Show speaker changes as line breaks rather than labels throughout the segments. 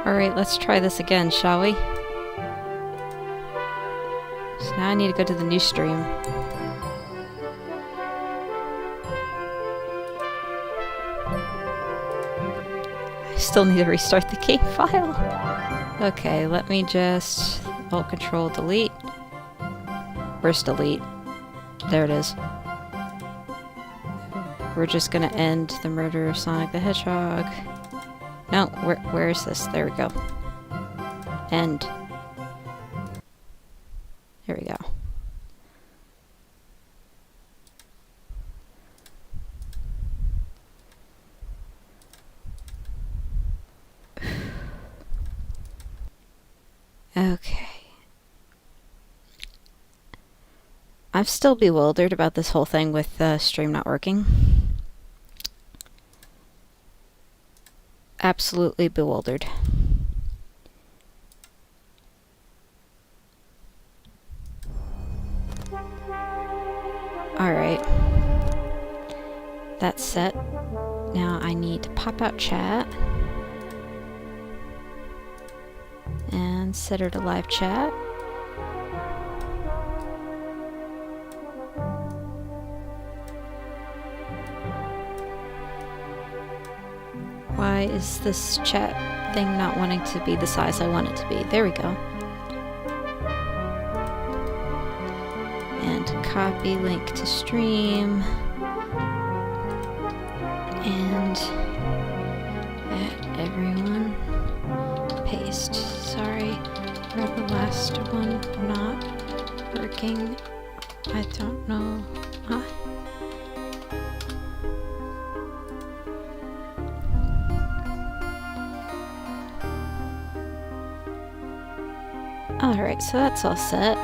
Alright, let's try this again, shall we? So now I need to go to the new stream. I still need to restart the game file. Okay, let me just Alt-Control delete. Where's delete? There it is. We're just gonna end the murder of Sonic the Hedgehog. No, where is this? There we go. End. There we go. Okay. I'm still bewildered about this whole thing with the stream not working. Absolutely bewildered. Alright. That's set. Now I need to pop out chat. And set her to live chat. Why is this chat thing not wanting to be the size I want it to be? There we go. And copy link to stream. And add everyone. Paste. Sorry for the last one not working. I don't know. Alright, so that's all set.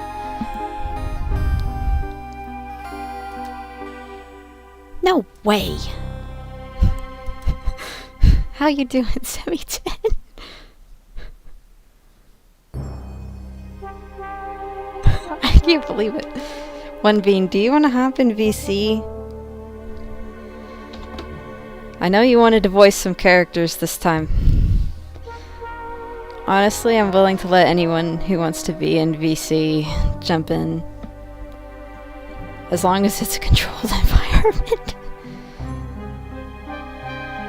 No way! How you doing, Semi-10? I can't believe it. One Bean, do you want to hop in VC? I know you wanted to voice some characters this time. Honestly, I'm willing to let anyone who wants to be in VC jump in. As long as it's a controlled environment.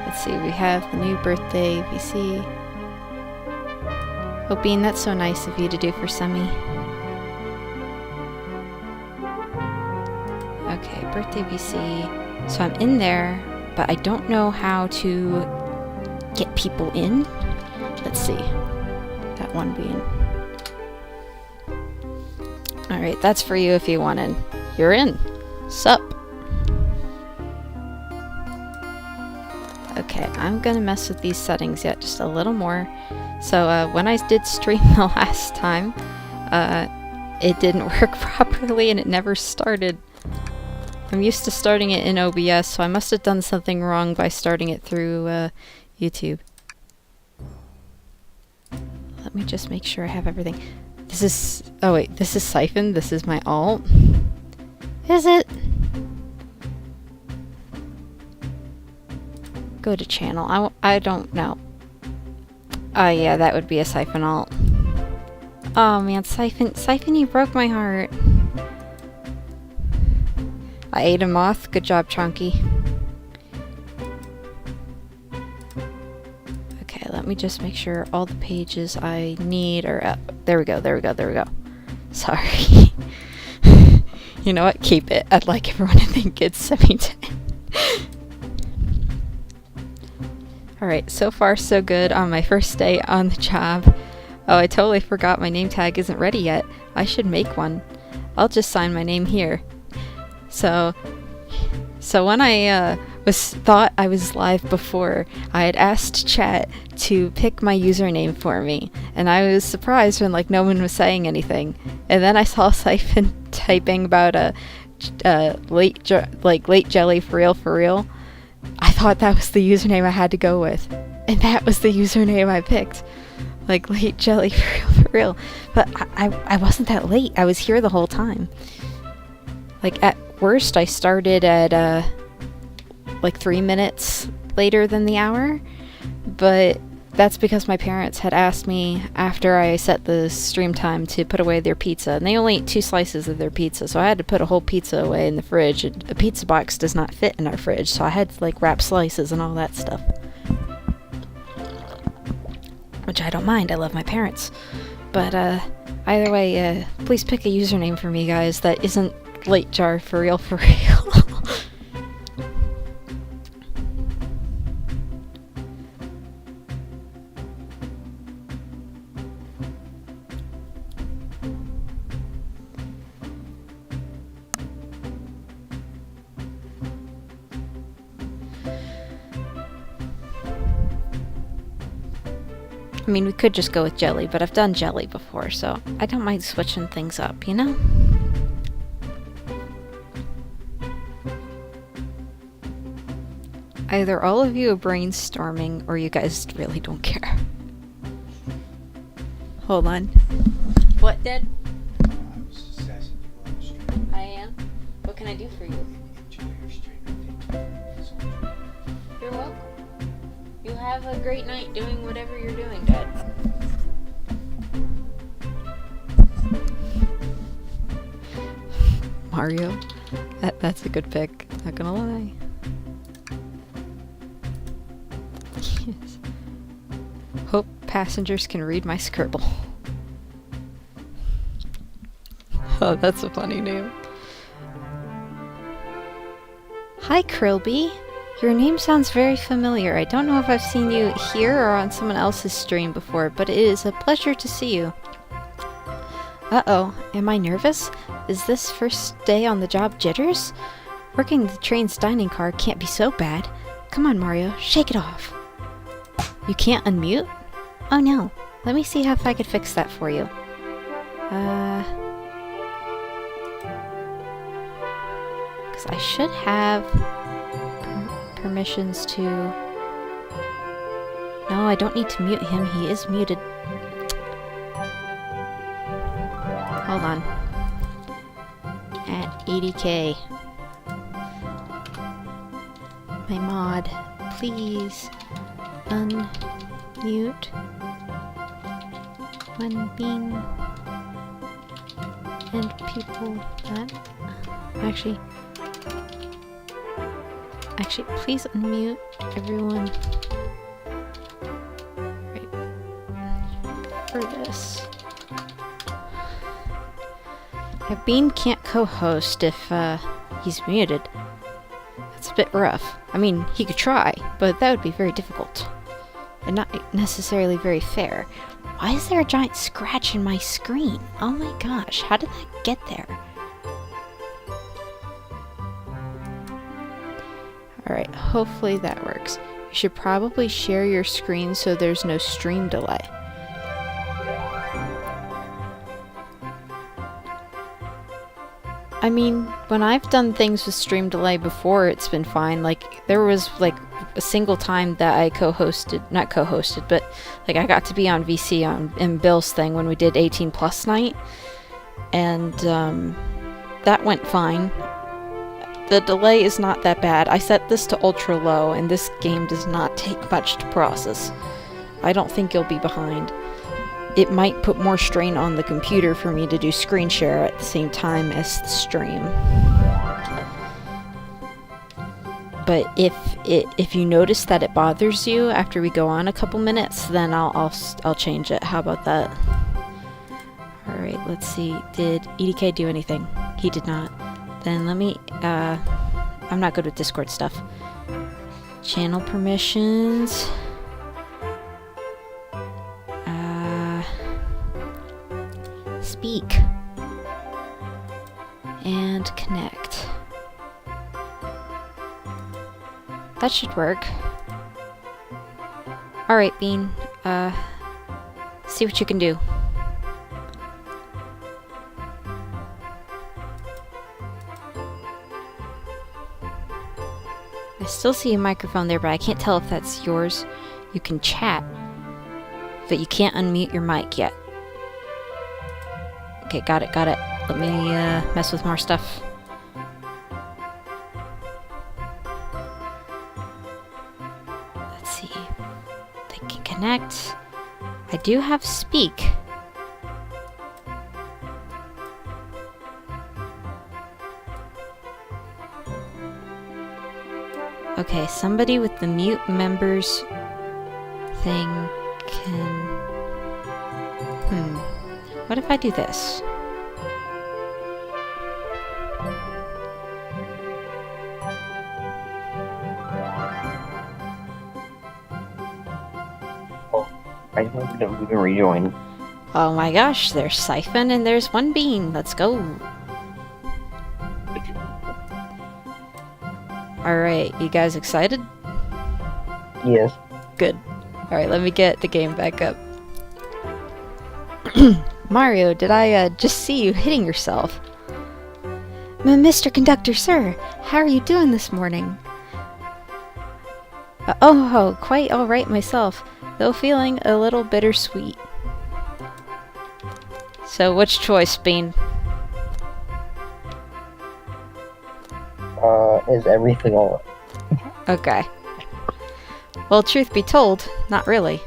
Let's see, we have the new birthday VC. Oh, Bean, that's so nice of you to do for Semi. Okay, birthday VC. So I'm in there, but I don't know how to get people in. Let's see. That one Bean. Alright, that's for you if you want in. You're in. Sup? Okay, I'm gonna mess with these settings yet just a little more. So when I did stream the last time, it didn't work properly and it never started. I'm used to starting it in OBS, so I must have done something wrong by starting it through YouTube. Let me just make sure I have everything. This is... oh wait, this is Siphon. This is my alt. Is it? Go to channel. I don't know. Oh yeah, that would be a Siphon alt. Oh man, Siphon, you broke my heart. I ate a moth. Good job, Chunky. Okay, let me just make sure all the pages I need are up. There we go, there we go, there we go. Sorry. You know what? Keep it. I'd like everyone to think it's Semi-10. Alright, so far so good on my first day on the job. Oh, I totally forgot my name tag isn't ready yet. I should make one. I'll just sign my name here. So when I thought I was live before, I had asked chat to pick my username for me, and I was surprised when no one was saying anything. And then I saw Siphon typing about late jelly for real. I thought that was the username I had to go with, and that was the username I picked. Late jelly for real. But I wasn't that late. I was here the whole time. At worst, I started at 3 minutes later than the hour, but that's because my parents had asked me after I set the stream time to put away their pizza, and they only ate 2 slices of their pizza, so I had to put a whole pizza away in the fridge. A pizza box does not fit in our fridge, so I had to like wrap slices and all that stuff. Which I don't mind, I love my parents. But either way, please pick a username for me, guys, that isn't Late Jar for real for real. I mean, we could just go with jelly, but I've done jelly before, so I don't mind switching things up, you know? Either all of you are brainstorming, or you guys really don't care. Hold on. What, Dad?
I was assessing you on the stream.
I am? What can I do for you?
Enjoy your stream.
You're welcome. You have a great night doing whatever you're doing, Dad. Mario? That's a good pick, not gonna lie. Yes. Hope passengers can read my scribble. Oh, that's a funny name. Hi, Krillby. Your name sounds very familiar. I don't know if I've seen you here or on someone else's stream before, but it is a pleasure to see you. Uh-oh, am I nervous? Is this first day on the job jitters? Working the train's dining car can't be so bad. Come on, Mario, shake it off. You can't unmute? Oh no, let me see if I could fix that for you. Because I should have permissions to... No, I don't need to mute him. He is muted. Hold on. At 80k. My mod, please unmute when being and people that... Actually, please unmute everyone right for this. Yeah, Bean can't co-host if he's muted. That's a bit rough. I mean, he could try, but that would be very difficult. And not necessarily very fair. Why is there a giant scratch in my screen? Oh my gosh, how did that get there? Alright, hopefully that works. You should probably share your screen so there's no stream delay. I mean, when I've done things with stream delay before, it's been fine. Like, there was, like, a single time that I not co-hosted, but, like, I got to be on VC in Bill's thing when we did 18 plus night. And, that went fine. The delay is not that bad. I set this to ultra low, and this game does not take much to process. I don't think you'll be behind. It might put more strain on the computer for me to do screen share at the same time as the stream. But if you notice that it bothers you after we go on a couple minutes, then I'll change it. How about that? All right, let's see. Did EDK do anything? He did not. Then let me. I'm not good with Discord stuff. Channel permissions. Speak and connect. That should work. Alright, Bean. See what you can do. I still see a microphone there, but I can't tell if that's yours. You can chat, but you can't unmute your mic yet. Okay, got it. Let me mess with more stuff. Let's see. Thinking connect. I do have speak. Okay, somebody with the mute members thing can... What if I do this?
I think that we can rejoin.
Oh my gosh, there's Siphon and there's One Bean. Let's go. Alright, you guys excited?
Yes.
Good. Alright, let me get the game back up. Mario, did I just see you hitting yourself? Mr. Conductor, sir, how are you doing this morning? Quite alright myself, though feeling a little bittersweet. So, which choice, Bean?
Is everything alright?
Okay. Well, truth be told, not really.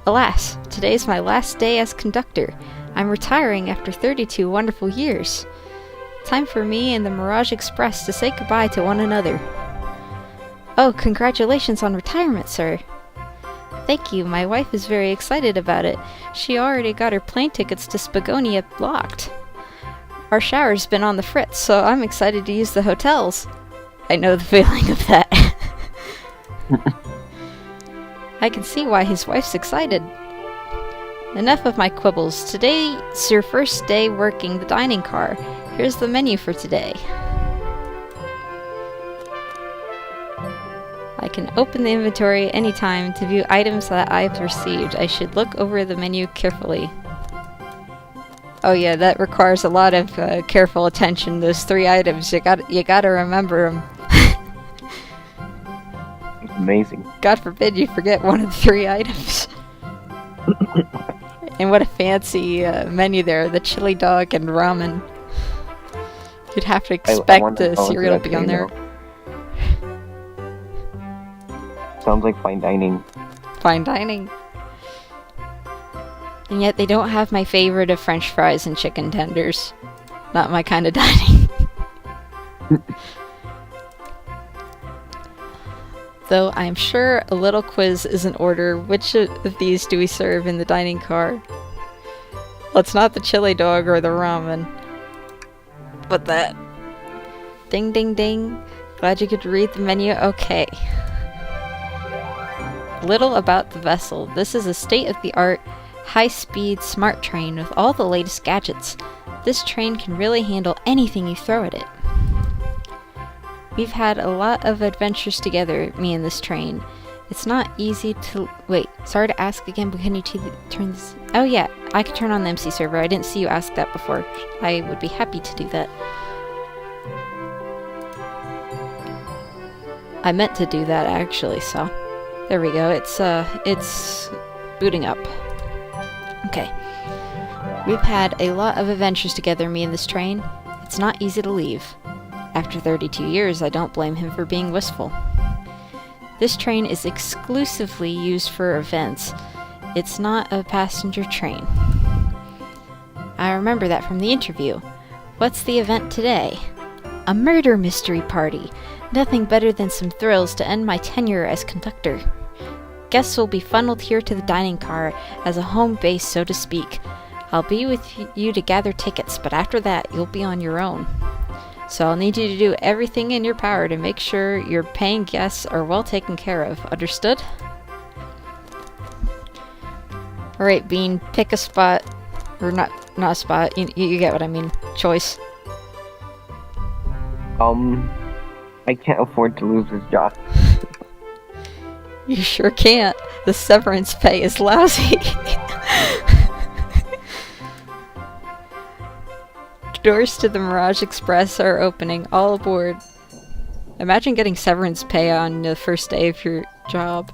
Alas, today's my last day as conductor. I'm retiring after 32 wonderful years. Time for me and the Mirage Express to say goodbye to one another. Oh, congratulations on retirement, sir. Thank you, my wife is very excited about it. She already got her plane tickets to Spagonia blocked. Our shower's been on the fritz, so I'm excited to use the hotels. I know the feeling of that. I can see why his wife's excited. Enough of my quibbles. Today's your first day working the dining car. Here's the menu for today. I can open the inventory anytime to view items that I've received. I should look over the menu carefully. Oh yeah, that requires a lot of careful attention. Those 3 items, you gotta remember them.
Amazing.
God forbid you forget one of the 3 items. And what a fancy menu there, the chili dog and ramen. You'd have to expect the cereal to be on there.
Sounds like fine dining.
Fine dining. And yet they don't have my favorite of French fries and chicken tenders. Not my kind of dining. Though I'm sure a little quiz is in order. Which of these do we serve in the dining car? Well, it's not the chili dog or the ramen. But that. Ding ding ding. Glad you could read the menu. Okay. Little about the vessel. This is a state-of-the-art, high-speed smart train with all the latest gadgets. This train can really handle anything you throw at it. We've had a lot of adventures together, me and this train. It's not easy to... Wait, sorry to ask again, but can you turn this... Oh yeah, I could turn on the MC server. I didn't see you ask that before. I would be happy to do that. I meant to do that, actually, so... There we go, it's booting up. Okay. We've had a lot of adventures together, me and this train. It's not easy to leave. After 32 years, I don't blame him for being wistful. This train is exclusively used for events. It's not a passenger train. I remember that from the interview. What's the event today? A murder mystery party. Nothing better than some thrills to end my tenure as conductor. Guests will be funneled here to the dining car as a home base, so to speak. I'll be with you to gather tickets, but after that, you'll be on your own. So I'll need you to do everything in your power to make sure your paying guests are well taken care of. Understood? Alright, Bean, pick a spot. Or not a spot. You get what I mean. Choice.
I can't afford to lose this job.
You sure can't. The severance pay is lousy. Doors to the Mirage Express are opening. All aboard. Imagine getting severance pay on the first day of your job.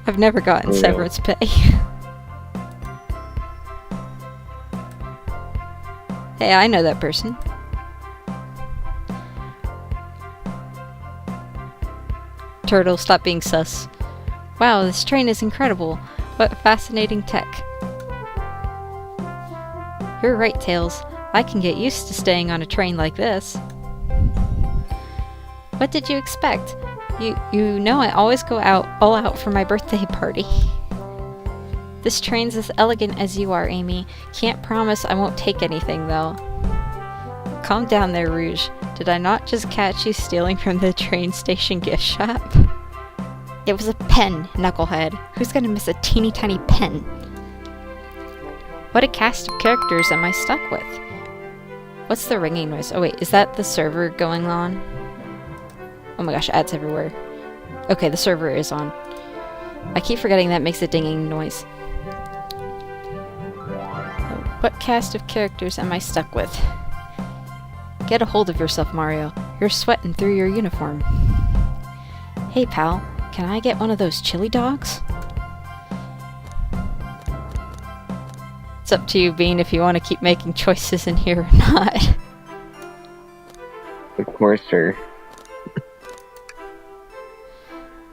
I've never gotten severance pay. Hey, I know that person. Turtle, stop being sus. Wow, this train is incredible. What fascinating tech. You're right, Tails. I can get used to staying on a train like this. What did you expect? You know I always go all out for my birthday party. This train's as elegant as you are, Amy. Can't promise I won't take anything, though. Calm down there, Rouge. Did I not just catch you stealing from the train station gift shop? It was a pen, knucklehead. Who's gonna miss a teeny tiny pen? What a cast of characters am I stuck with? What's the ringing noise? Oh wait, is that the server going on? Oh my gosh, ads everywhere. Okay, the server is on. I keep forgetting that makes a dinging noise. What cast of characters am I stuck with? Get a hold of yourself, Mario. You're sweating through your uniform. Hey, pal. Can I get one of those chili dogs? It's up to you, Bean, if you want to keep making choices in here or not.
Of course, sir.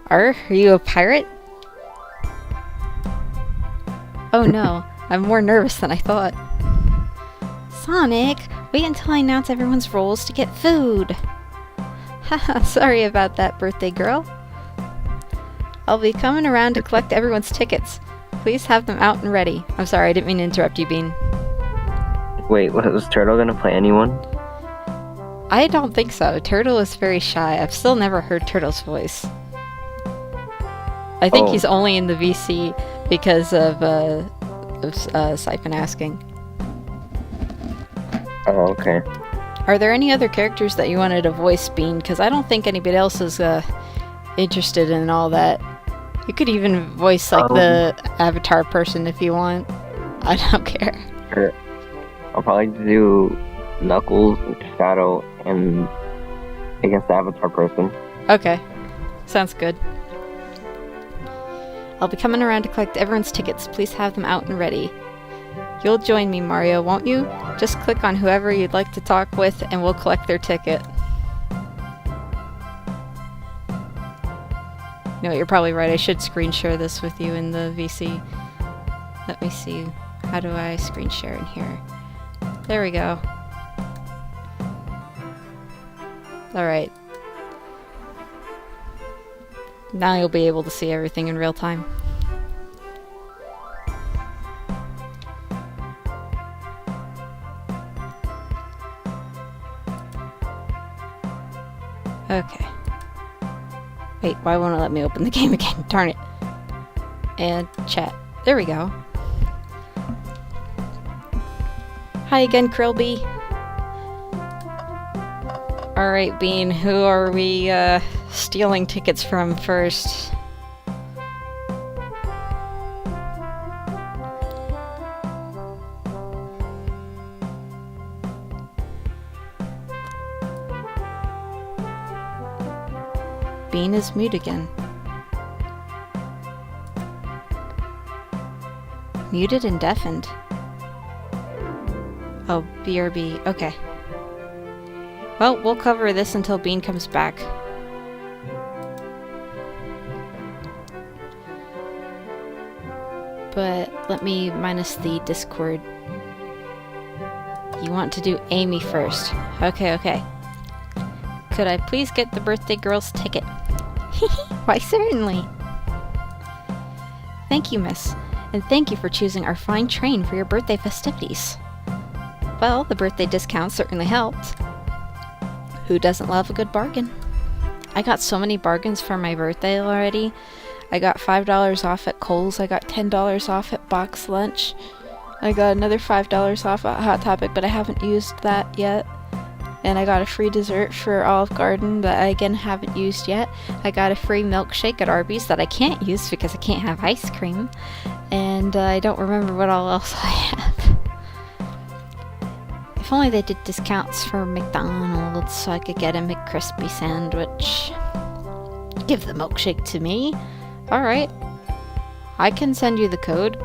Are you a pirate? Oh no, I'm more nervous than I thought. Sonic, wait until I announce everyone's roles to get food. Haha, sorry about that, birthday girl. I'll be coming around to collect everyone's tickets. Please have them out and ready. I'm sorry, I didn't mean to interrupt you, Bean.
Wait, was Turtle gonna play anyone?
I don't think so. Turtle is very shy. I've still never heard Turtle's voice. I think he's only in the VC because of Siphon asking.
Oh, okay.
Are there any other characters that you wanted to voice, Bean? Because I don't think anybody else is interested in all that. You could even voice like the avatar person if you want. I don't care.
Sure. I'll probably do Knuckles, Shadow, and I guess the avatar person.
Okay. Sounds good. I'll be coming around to collect everyone's tickets. Please have them out and ready. You'll join me, Mario, won't you? Just click on whoever you'd like to talk with and we'll collect their ticket. No, you're probably right. I should screen share this with you in the VC. Let me see. How do I screen share in here? There we go. Alright. Now you'll be able to see everything in real time. Okay. Wait, why won't it let me open the game again? Darn it. And chat. There we go. Hi again, Krillby. Alright, Bean, who are we stealing tickets from first? Bean is mute again. Muted and deafened. Oh, BRB. Okay. Well, we'll cover this until Bean comes back. But let me minus the Discord. You want to do Amy first. Okay. Could I please get the birthday girl's ticket? Why, certainly. Thank you, miss. And thank you for choosing our fine train for your birthday festivities. Well, the birthday discount certainly helped. Who doesn't love a good bargain? I got so many bargains for my birthday already. I got $5 off at Kohl's. I got $10 off at Box Lunch. I got another $5 off at Hot Topic, but I haven't used that yet. And I got a free dessert for Olive Garden that I again haven't used yet. I got a free milkshake at Arby's that I can't use because I can't have ice cream. And I don't remember what all else I have. If only they did discounts for McDonald's so I could get a McCrispy sandwich. Give the milkshake to me. Alright. I can send you the code.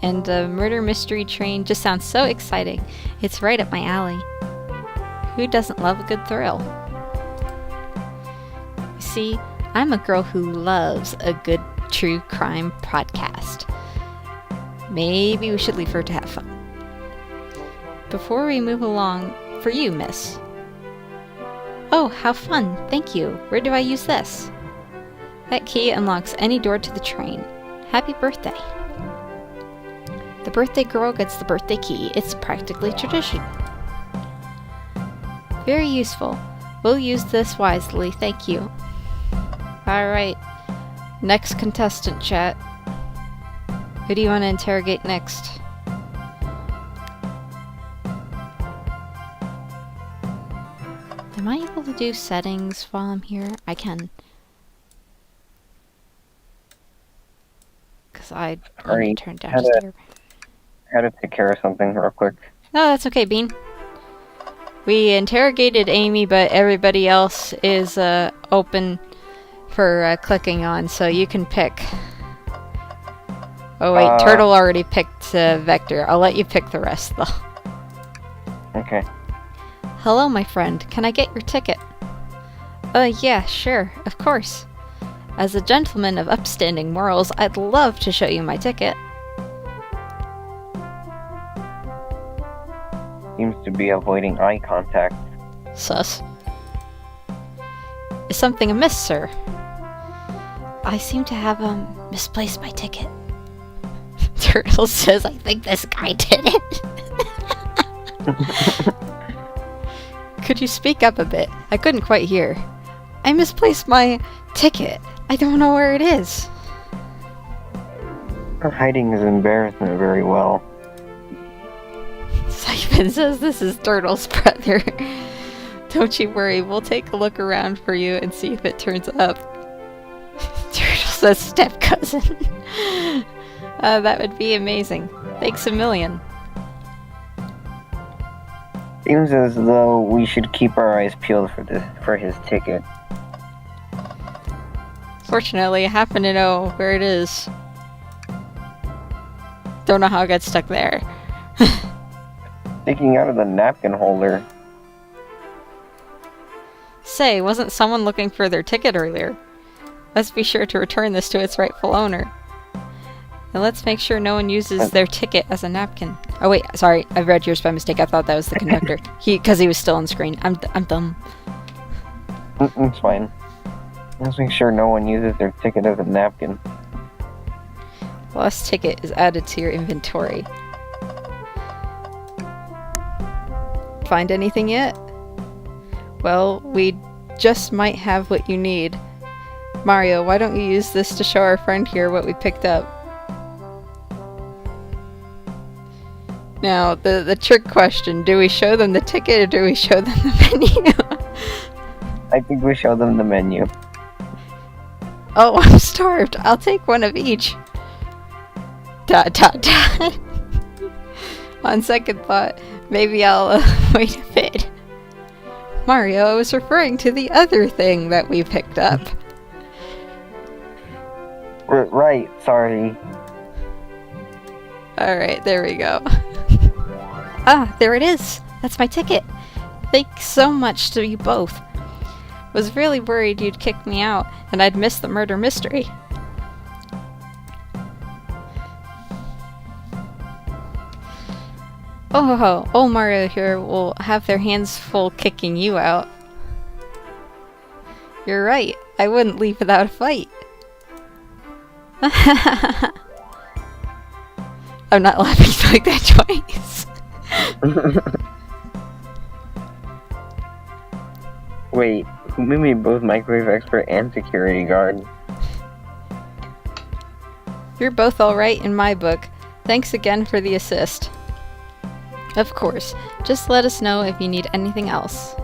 And the murder mystery train just sounds so exciting. It's right up my alley. Who doesn't love a good thrill? You see, I'm a girl who loves a good true crime podcast. Maybe we should leave her to have fun. Before we move along, for you, miss. Oh, how fun. Thank you. Where do I use this? That key unlocks any door to the train. Happy birthday. The birthday girl gets the birthday key. It's practically tradition. Very useful. We'll use this wisely. Thank you. Alright. Next contestant, chat. Who do you want to interrogate next? Am I able to do settings while I'm here? I can. Because I need
Sorry,
to turn down
had
just
a-
here.
I had to take care of something real quick.
No, that's okay, Bean. We interrogated Amy, but everybody else is open for clicking on, so you can pick. Oh wait, Turtle already picked Vector. I'll let you pick the rest, though.
Okay.
Hello, my friend. Can I get your ticket? Yeah, sure. Of course. As a gentleman of upstanding morals, I'd love to show you my ticket.
Seems to be avoiding eye contact.
Sus. Is something amiss, sir? I seem to have, misplaced my ticket. Turtle says, I think this guy did it. Could you speak up a bit? I couldn't quite hear. I misplaced my ticket. I don't know where it is.
Her hiding his embarrassment very well.
Simon says this is Turtle's brother. Don't you worry, we'll take a look around for you and see if it turns up. Turtle says step cousin. That would be amazing. Thanks a million.
Seems as though we should keep our eyes peeled for his ticket.
Fortunately, I happen to know where it is. Don't know how it got stuck there.
Sticking out of the napkin holder.
Say, wasn't someone looking for their ticket earlier? Let's be sure to return this to its rightful owner. And let's make sure no one uses their ticket as a napkin. Oh wait, sorry, I read yours by mistake. I thought that was the conductor. Because he was still on screen. I'm dumb.
It's fine. Let's make sure no one uses their ticket as a napkin.
Lost ticket is added to your inventory. Find anything yet? Well, we just might have what you need. Mario, why don't you use this to show our friend here what we picked up? Now, the trick question, do we show them the ticket or do we show them the menu?
I think we show them the menu.
Oh, I'm starved. I'll take one of each. ... On second thought, maybe I'll wait a bit. Mario, I was referring to the other thing that we picked up.
Right, sorry.
Alright, there we go. Ah, there it is. That's my ticket. Thanks so much to you both. Was really worried you'd kick me out and I'd miss the murder mystery. Oh, Mario here will have their hands full kicking you out. You're right. I wouldn't leave without a fight. I'm not laughing like that twice.
Wait, who made me both microwave expert and security guard?
You're both alright in my book. Thanks again for the assist. Of course, just let us know if you need anything else.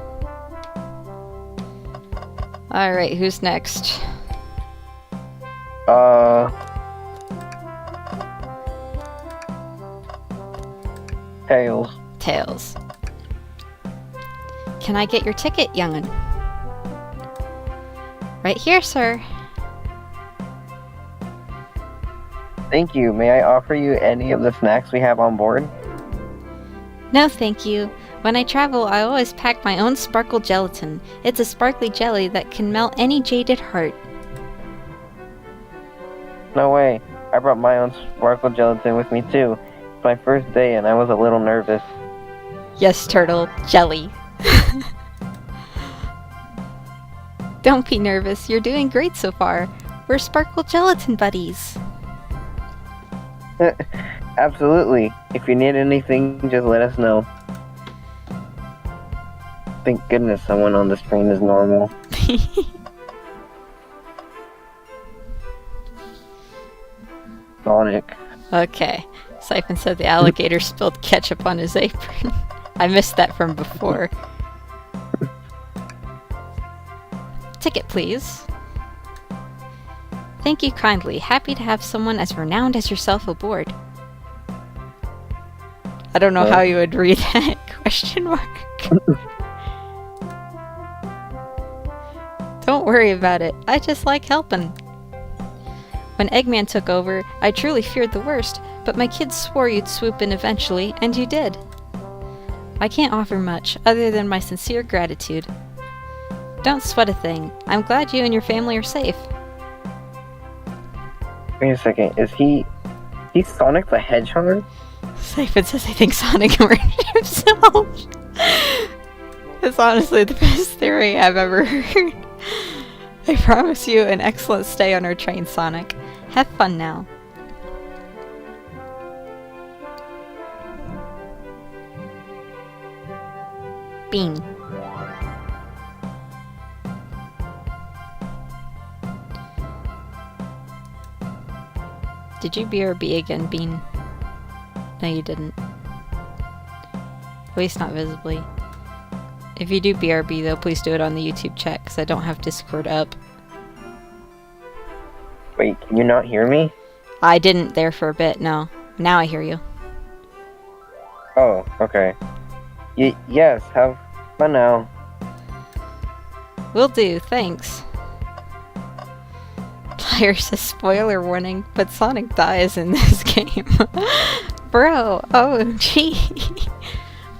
Alright, who's next?
Tails.
Tails. Can I get your ticket, young'un? Right here, sir.
Thank you. May I offer you any of the snacks we have on board?
No, thank you. When I travel, I always pack my own sparkle gelatin. It's a sparkly jelly that can melt any jaded heart.
No way. I brought my own sparkle gelatin with me too. It's my first day and I was a little nervous.
Yes, Turtle. Jelly. Don't be nervous. You're doing great so far. We're sparkle gelatin buddies.
Absolutely. If you need anything, just let us know. Thank goodness someone on this train is normal. Sonic.
Okay. Siphon said the alligator spilled ketchup on his apron. I missed that from before. Ticket, please. Thank you kindly. Happy to have someone as renowned as yourself aboard. I don't know how you would read that question mark. Don't worry about it. I just like helping. When Eggman took over, I truly feared the worst, but my kids swore you'd swoop in eventually, and you did. I can't offer much, other than my sincere gratitude. Don't sweat a thing. I'm glad you and your family are safe.
Wait a second, he's Sonic the Hedgehog?
Siphon says I think Sonic murdered himself. It's honestly the best theory I've ever heard. I promise you an excellent stay on our train, Sonic. Have fun now. Bean. Did you BRB again, Bean? No, you didn't. At least not visibly. If you do BRB, though, please do it on the YouTube chat, because I don't have Discord up.
Wait, can you not hear me?
I didn't there for a bit, no. Now I hear you.
Oh, okay. Yes, have fun now.
Will do, thanks. Liar says spoiler warning, but Sonic dies in this game. Bro, OMG.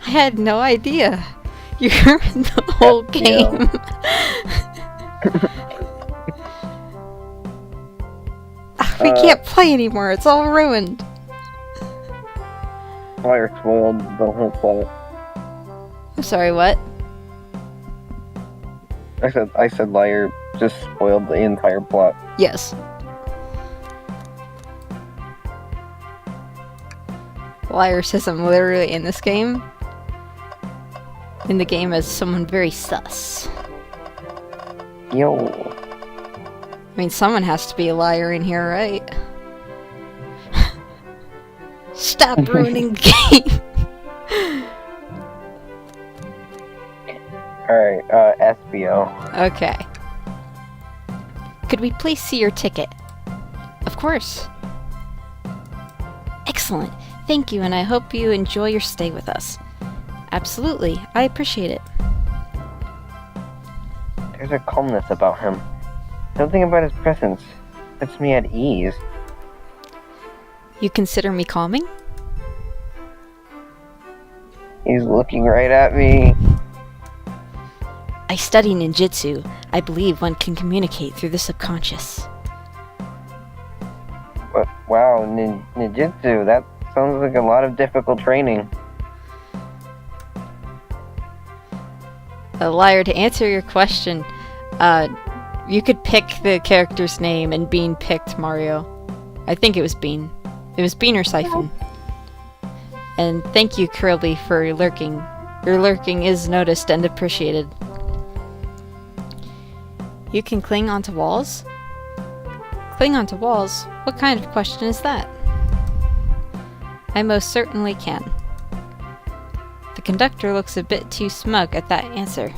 I had no idea. You ruined the whole game. We can't play anymore, it's all ruined.
Fire spoiled the whole plot.
I'm sorry, what?
I said liar just spoiled the entire plot.
Yes. Liar says I'm literally in this game. In the game as someone very sus.
Yo.
I mean, someone has to be a liar in here, right? Stop ruining the game!
Alright, SBO.
Okay. Could we please see your ticket? Of course. Excellent. Thank you, and I hope you enjoy your stay with us. Absolutely. I appreciate it.
There's a calmness about him. Something about his presence puts me at ease.
You consider me calming?
He's looking right at me.
I study ninjutsu. I believe one can communicate through the subconscious.
Wow, ninjutsu. That sounds like a lot of difficult training.
A liar, to answer your question, you could pick the character's name, and Bean picked Mario. I think it was Bean. It was Bean or Siphon. And thank you, Curly, for lurking. Your lurking is noticed and appreciated. You can cling onto walls? Cling onto walls? What kind of question is that? I most certainly can. The conductor looks a bit too smug at that answer.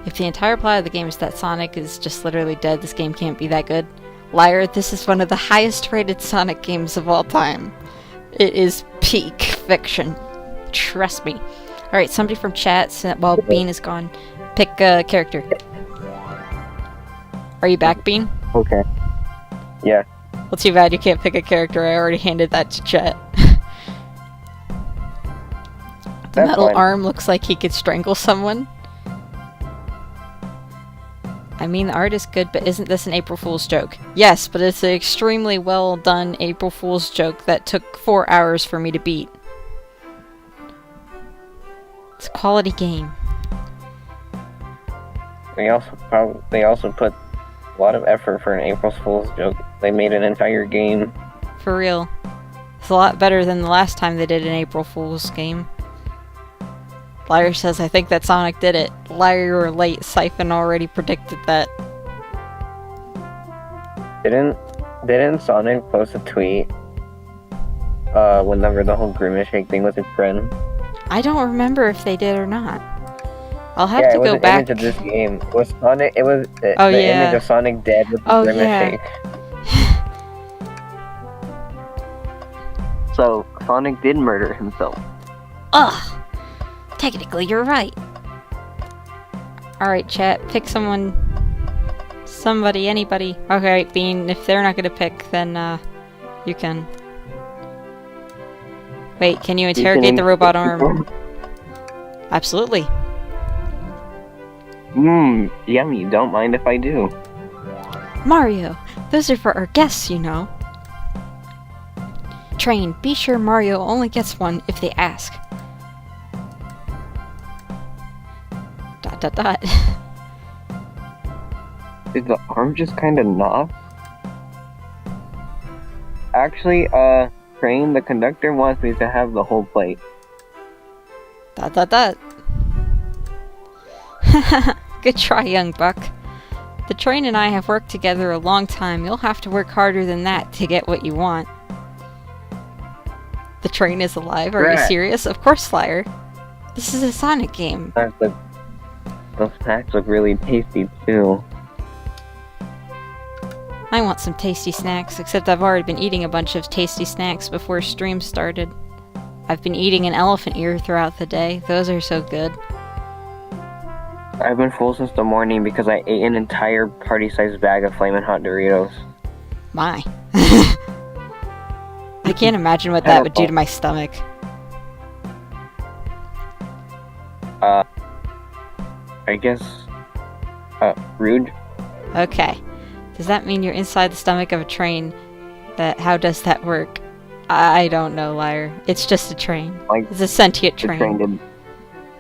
If the entire plot of the game is that Sonic is just literally dead, this game can't be that good. Liar, this is one of the highest rated Sonic games of all time. It is peak fiction. Trust me. Alright, somebody from chat, while Bean is gone, pick a character. Are you back, Bean?
Okay. Yeah.
Well, too bad you can't pick a character. I already handed that to chat.
That's
metal
fine.
arm looks like he could strangle someone. I mean, the art is good, but isn't this an April Fool's joke? Yes, but it's an extremely well done April Fool's joke that took 4 hours for me to beat. It's a quality game.
They also put a lot of effort for an April Fool's joke. They made an entire game.
For real. It's a lot better than the last time they did an April Fool's game. Liar says, I think that Sonic did it. Liar, you were late. Siphon already predicted that.
Didn't Sonic post a tweet whenever the whole Grimace Shake thing was a trend?
I don't remember if they did or not. I'll have to
it was
go
an
back.
image of this game. Was Sonic? It was the
yeah.
image of Sonic dead with the
Oh,
Grimace
yeah.
Shake. So Sonic did murder himself.
Ugh! Technically, you're right. Alright, chat. Pick someone. Somebody, anybody. Okay, Bean, if they're not gonna pick, then, you can. Wait, can you interrogate the robot arm? Absolutely.
Yummy. Don't mind if I do.
Mario! Those are for our guests, you know. Train, be sure Mario only gets one if they ask. ...
Did the arm just kind of knock? Actually, Train, the conductor wants me to have the whole plate. ...
Good try, young buck. The train and I have worked together a long time. You'll have to work harder than that to get what you want. The train is alive? Are you serious? Of course, Liar. This is a Sonic game.
Those snacks look really tasty, too.
I want some tasty snacks, except I've already been eating a bunch of tasty snacks before stream started. I've been eating an elephant ear throughout the day. Those are so good.
I've been full since the morning because I ate an entire party-sized bag of Flamin' Hot Doritos.
My. I can't imagine what that would do to my stomach.
I guess... rude?
Okay. Does that mean you're inside the stomach of a train? How does that work? I don't know, Liar. It's just a train. It's a sentient train.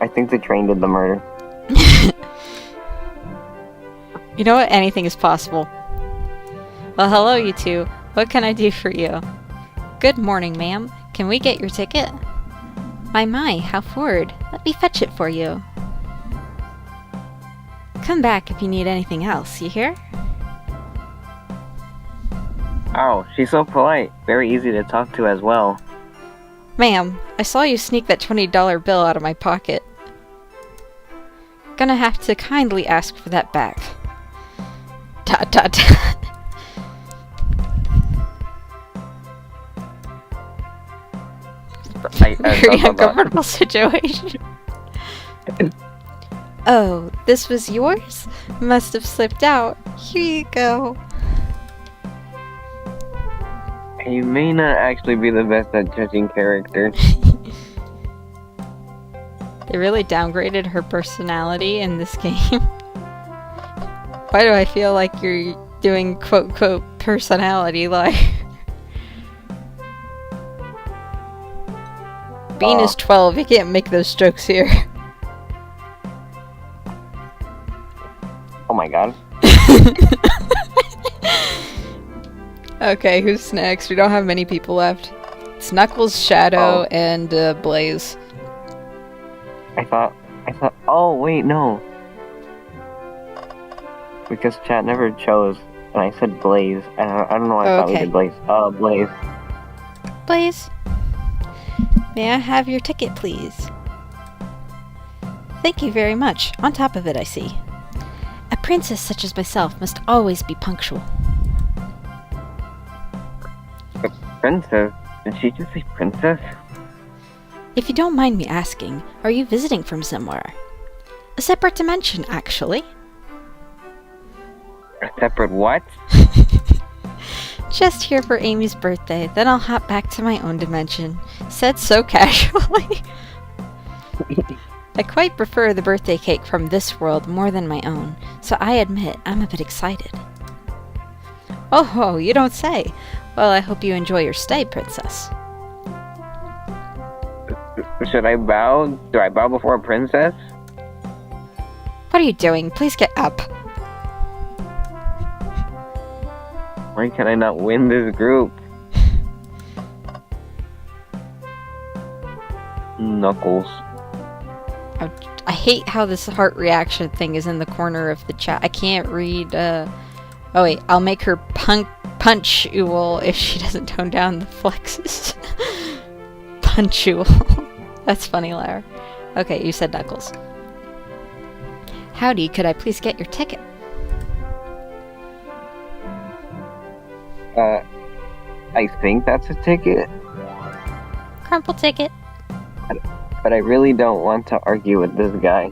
I think the train did the murder.
You know what? Anything is possible. Well, hello, you two. What can I do for you? Good morning, ma'am. Can we get your ticket? My, how forward. Let me fetch it for you. Come back if you need anything else, you hear?
Oh, she's so polite. Very easy to talk to as well.
Ma'am, I saw you sneak that $20 bill out of my pocket. Gonna have to kindly ask for that back. ... Very uncomfortable situation. Oh, this was yours? Must have slipped out. Here you go.
You may not actually be the best at judging characters.
They really downgraded her personality in this game. Why do I feel like you're doing quote-quote personality like... Bean is 12, you can't make those jokes here.
Oh my god.
Okay, who's next? We don't have many people left. It's Knuckles, Shadow, and Blaze.
I thought, oh wait, no. Because chat never chose, and I said Blaze, and I don't know why I thought we did Blaze. Blaze.
Blaze? May I have your ticket, please? Thank you very much. On top of it, I see. A princess such as myself must always be punctual.
A princess? Did she just say princess?
If you don't mind me asking, are you visiting from somewhere? A separate dimension, actually.
A separate what?
Just here for Amy's birthday, then I'll hop back to my own dimension. Said so casually. I quite prefer the birthday cake from this world more than my own, so I admit I'm a bit excited. Oh, you don't say. Well, I hope you enjoy your stay, princess.
Should I bow? Do I bow before a princess?
What are you doing? Please get up.
Why can I not win this group? Knuckles.
I hate how this heart reaction thing is in the corner of the chat. I can't read, Oh wait, I'll make her punchual if she doesn't tone down the flexes. Punchual. That's funny, Lara. Okay, you said Knuckles. Howdy, could I please get your ticket?
I think that's a ticket.
Crumple ticket.
But I really don't want to argue with this guy.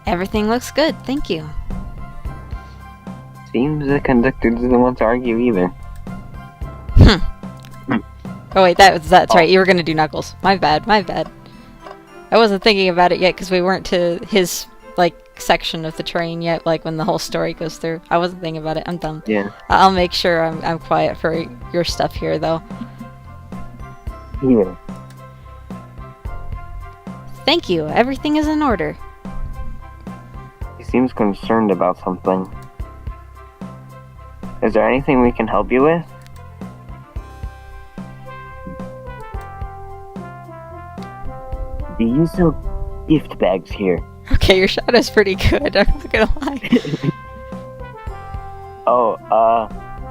Everything looks good, thank you.
Seems the conductor doesn't want to argue either.
Oh wait, that's right, you were gonna do Knuckles. My bad. I wasn't thinking about it yet because we weren't to his, section of the train yet, when the whole story goes through. I wasn't thinking about it, I'm dumb.
Yeah.
I'll make sure I'm quiet for your stuff here, though.
Yeah.
Thank you, everything is in order.
He seems concerned about something. Is there anything we can help you with? Do you sell gift bags here?
Okay, your shadow's pretty good, I'm not gonna lie.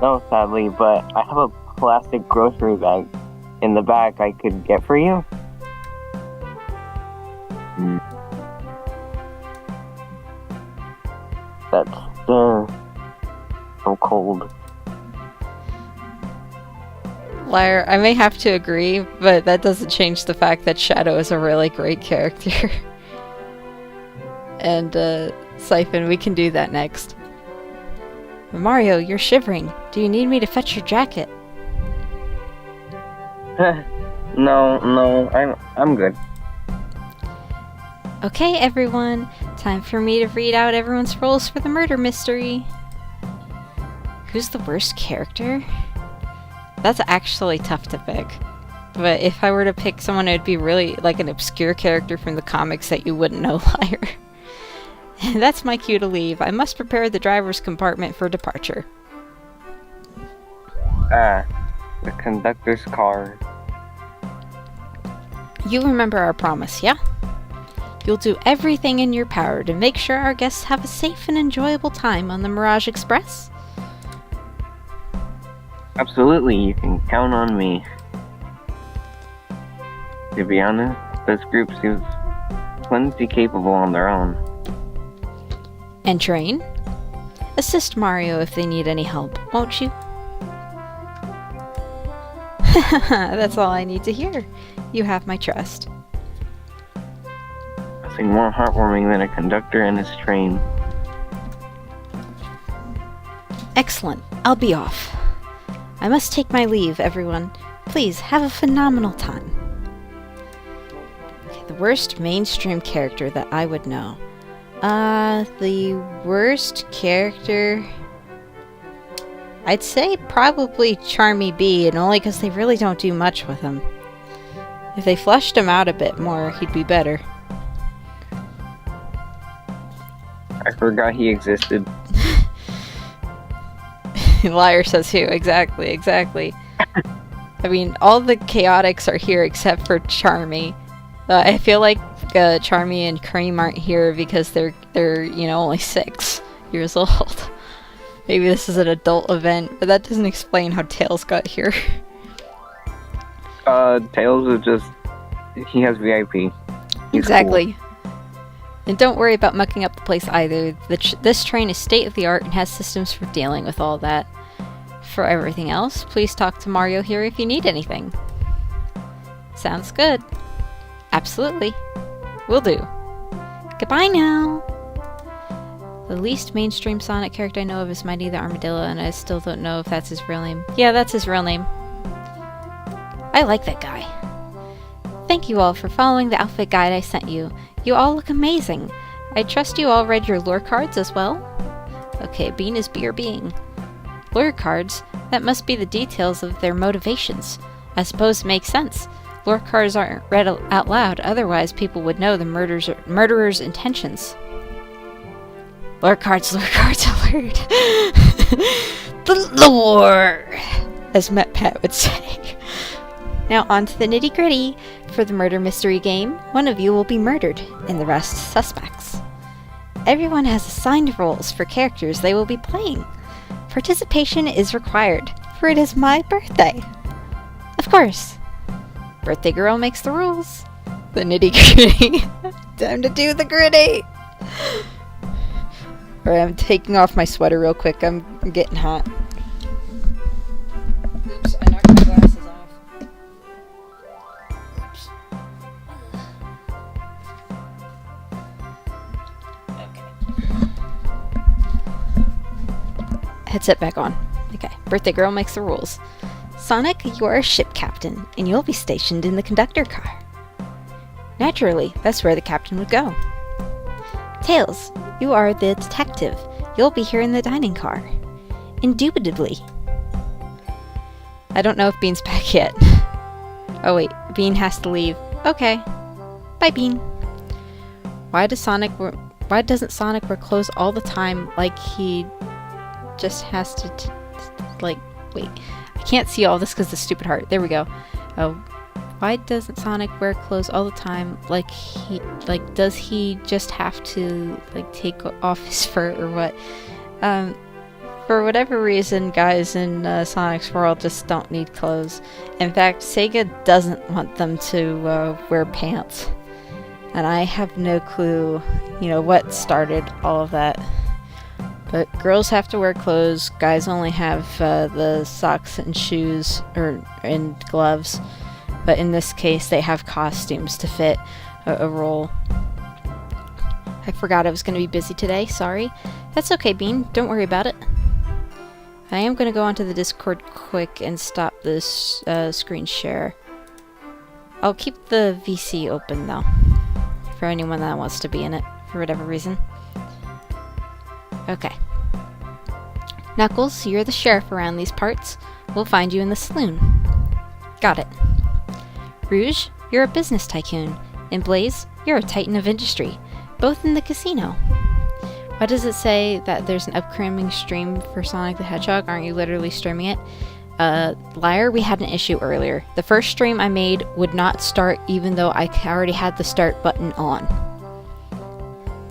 No, sadly, but I have a plastic grocery bag in the back I could get for you. That's, so cold.
Liar, I may have to agree, but that doesn't change the fact that Shadow is a really great character. And, Siphon, we can do that next. Mario, you're shivering. Do you need me to fetch your jacket?
No, I'm good.
Okay, everyone. Time for me to read out everyone's roles for the murder mystery. Who's the worst character? That's actually tough to pick. But if I were to pick someone, it would be really an obscure character from the comics that you wouldn't know, Liar. That's my cue to leave. I must prepare the driver's compartment for departure.
The conductor's car.
You remember our promise, yeah? You'll do everything in your power to make sure our guests have a safe and enjoyable time on the Mirage Express?
Absolutely, you can count on me. To be honest, this group seems plenty capable on their own.
And Train? Assist Mario if they need any help, won't you? That's all I need to hear. You have my trust.
Nothing more heartwarming than a conductor and his train.
Excellent. I'll be off. I must take my leave, everyone. Please, have a phenomenal time. Okay, the worst mainstream character that I would know. The worst character... I'd say probably Charmy B, and only because they really don't do much with him. If they fleshed him out a bit more, he'd be better.
I forgot he existed.
Liar says who? Exactly. I mean, all the chaotics are here except for Charmy. I feel like Charmy and Cream aren't here because they're only 6 years old. Maybe this is an adult event, but that doesn't explain how Tails got here.
Tails is just... he has VIP. He's
exactly. Cool. And don't worry about mucking up the place either. This train is state-of-the-art and has systems for dealing with all that. For everything else, please talk to Mario here if you need anything. Sounds good. Absolutely. Will do. Goodbye now! The least mainstream Sonic character I know of is Mighty the Armadillo, and I still don't know if that's his real name. Yeah, that's his real name. I like that guy. Thank you all for following the outfit guide I sent you. You all look amazing. I trust you all read your lore cards as well? Okay, Bean is beer being. Lore cards? That must be the details of their motivations. I suppose it makes sense. Lore cards aren't read out loud, otherwise people would know the murderer's intentions. Lore cards alert! The lore! As MetPat would say. Now on to the nitty-gritty. For the murder mystery game, one of you will be murdered, and the rest suspects. Everyone has assigned roles for characters they will be playing. Participation is required, for it is my birthday. Of course. Birthday girl makes the rules. The nitty-gritty. Time to do the gritty! Alright, I'm taking off my sweater real quick. I'm getting hot. Oops, I knocked my glasses off. Oops. Okay. Headset back on. Okay, birthday girl makes the rules. Sonic, you are a ship captain, and you'll be stationed in the conductor car. Naturally, that's where the captain would go. Tails, you are the detective. You'll be here in the dining car. Indubitably. I don't know if Bean's back yet. Oh wait, Bean has to leave. Okay. Bye, Bean. Why doesn't Sonic wear clothes all the time like he just has to wait. I can't see all this because the stupid heart. There we go. Oh. Why doesn't Sonic wear clothes all the time? Does he just have to, take off his fur or what? For whatever reason, guys in Sonic's world just don't need clothes. In fact, Sega doesn't want them to wear pants. And I have no clue, what started all of that. But girls have to wear clothes. Guys only have the socks and shoes and gloves. But in this case, they have costumes to fit a role. I forgot I was going to be busy today. Sorry. That's okay, Bean. Don't worry about it. I am going to go onto the Discord quick and stop this screen share. I'll keep the VC open, though, for anyone that wants to be in it, for whatever reason. Okay. Knuckles, you're the sheriff around these parts. We'll find you in the saloon. Got it. Rouge, you're a business tycoon, and Blaze, you're a titan of industry, both in the casino. Why does it say that there's an upcoming stream for Sonic the Hedgehog? Aren't you literally streaming it? Liar, we had an issue earlier. The first stream I made would not start even though I already had the start button on.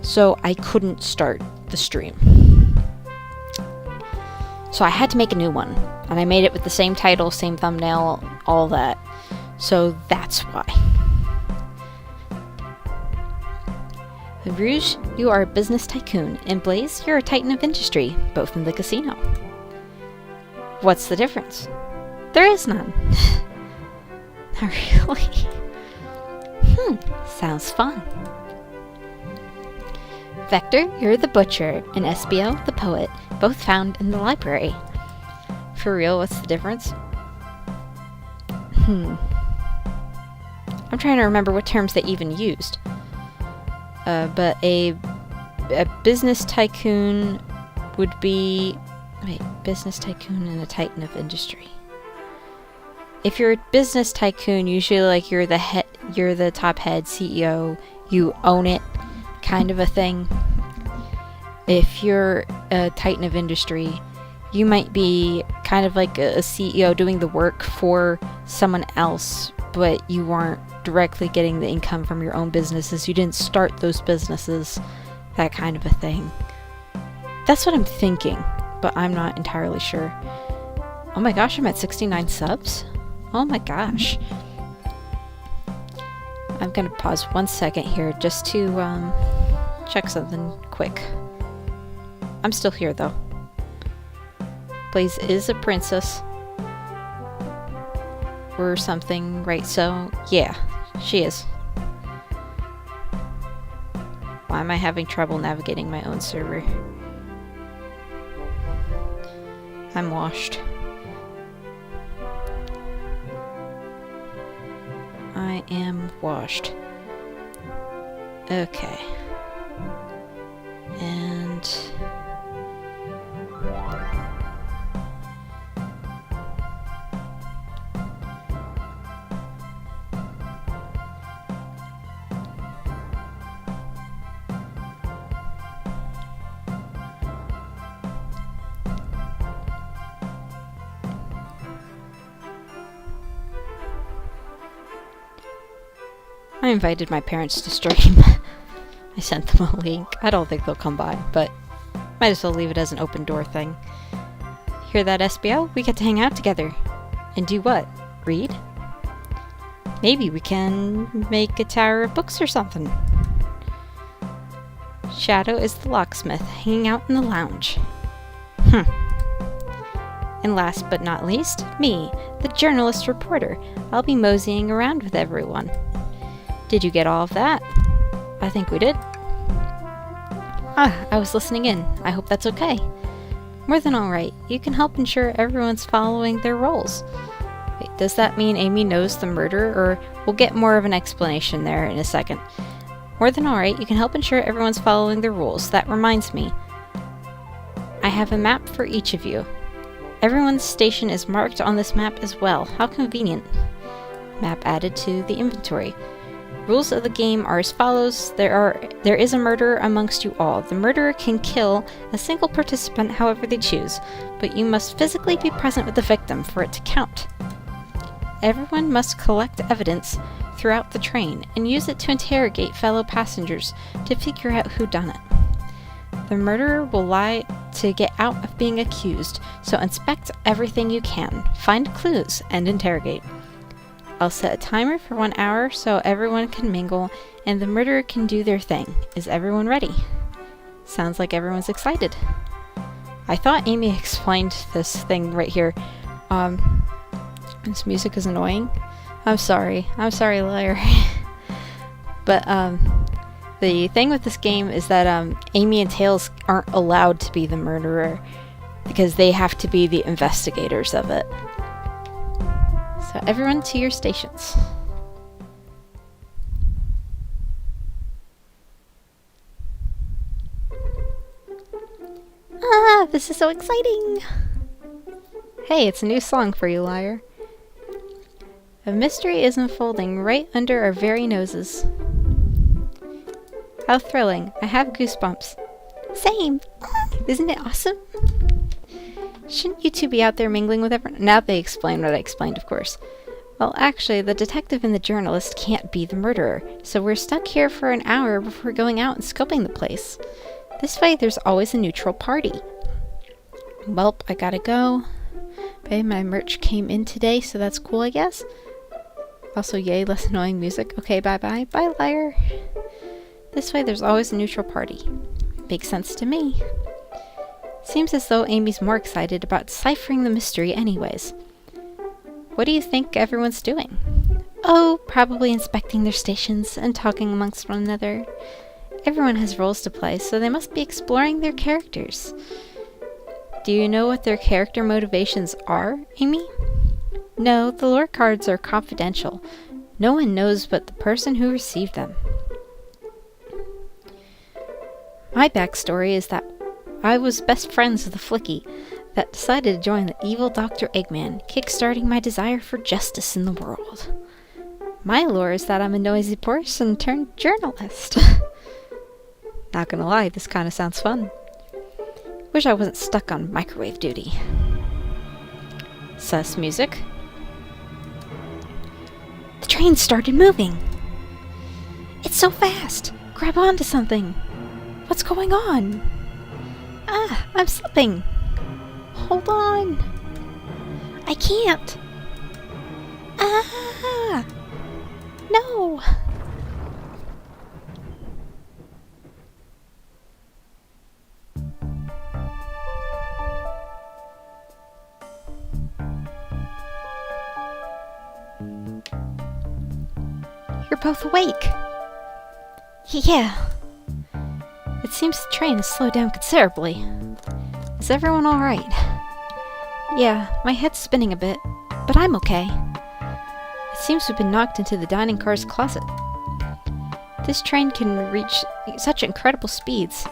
So I couldn't start the stream. So I had to make a new one, and I made it with the same title, same thumbnail, all that. So that's why. Rouge, you are a business tycoon, and Blaze, you're a titan of industry, both in the casino. What's the difference? There is none. Not really. Sounds fun. Vector, you're the butcher, and Espio, the poet, both found in the library. For real, what's the difference? I'm trying to remember what terms they even used. But a business tycoon would be... Wait, business tycoon and a titan of industry. If you're a business tycoon, usually you're the top head, CEO, you own it, kind of a thing. If you're a titan of industry, you might be kind of like a CEO doing the work for someone else, but you aren't directly getting the income from your own businesses. You didn't start those businesses, that kind of a thing. That's what I'm thinking, but I'm not entirely sure. Oh my gosh, I'm at 69 subs? Oh my gosh. I'm gonna pause 1 second here just to check something quick. I'm still here though. Blaze is a princess. Or something, right? So, yeah, she is. Why am I having trouble navigating my own server? I'm washed. I I am washed. Okay. And... I invited my parents to stream. I sent them a link. I don't think they'll come by, but might as well leave it as an open door thing. Hear that, SBO? We get to hang out together. And do what? Read? Maybe we can make a tower of books or something. Shadow is the locksmith, hanging out in the lounge. And last but not least, me, the journalist reporter. I'll be moseying around with everyone. Did you get all of that? I think we did. I was listening in. I hope that's okay. More than alright. You can help ensure everyone's following their roles. Wait, does that mean Amy knows the murder, or we'll get more of an explanation there in a second. More than alright, you can help ensure everyone's following their rules. That reminds me. I have a map for each of you. Everyone's station is marked on this map as well. How convenient. Map added to the inventory. Rules of the game are as follows. There is a murderer amongst you all. The murderer can kill a single participant however they choose, but you must physically be present with the victim for it to count. Everyone must collect evidence throughout the train and use it to interrogate fellow passengers to figure out who done it. The murderer will lie to get out of being accused, so inspect everything you can, find clues, and interrogate. I'll set a timer for 1 hour so everyone can mingle and the murderer can do their thing. Is everyone ready? Sounds like everyone's excited. I thought Amy explained this thing right here. This music is annoying. I'm sorry, liar. But the thing with this game is that Amy and Tails aren't allowed to be the murderer because they have to be the investigators of it. So everyone to your stations. This is so exciting! Hey, it's a new song for you, liar. A mystery is unfolding right under our very noses. How thrilling. I have goosebumps. Same! Isn't it awesome? Shouldn't you two be out there mingling with everyone? Now they explain what I explained, of course. Well, actually, the detective and the journalist can't be the murderer, so we're stuck here for an hour before going out and scoping the place. This way, there's always a neutral party. Welp, I gotta go. Okay, my merch came in today, so that's cool, I guess. Also, yay, less annoying music. Okay, bye-bye. Bye, liar. This way, there's always a neutral party. Makes sense to me. Seems as though Amy's more excited about deciphering the mystery anyways. What do you think everyone's doing? Oh, probably inspecting their stations and talking amongst one another. Everyone has roles to play, so they must be exploring their characters. Do you know what their character motivations are, Amy? No, the lore cards are confidential. No one knows but the person who received them. My backstory is that I was best friends with a flicky that decided to join the evil Dr. Eggman, kickstarting my desire for justice in the world. My lore is that I'm a noisy person turned journalist. Not gonna lie, this kinda sounds fun. Wish I wasn't stuck on microwave duty. Sus music. The train started moving. It's so fast. Grab onto something. What's going on? I'm slipping. Hold on. I can't. No. You're both awake. Yeah. It seems the train has slowed down considerably. Is everyone alright? Yeah, my head's spinning a bit, but I'm okay. It seems we've been knocked into the dining car's closet. This train can reach such incredible speeds.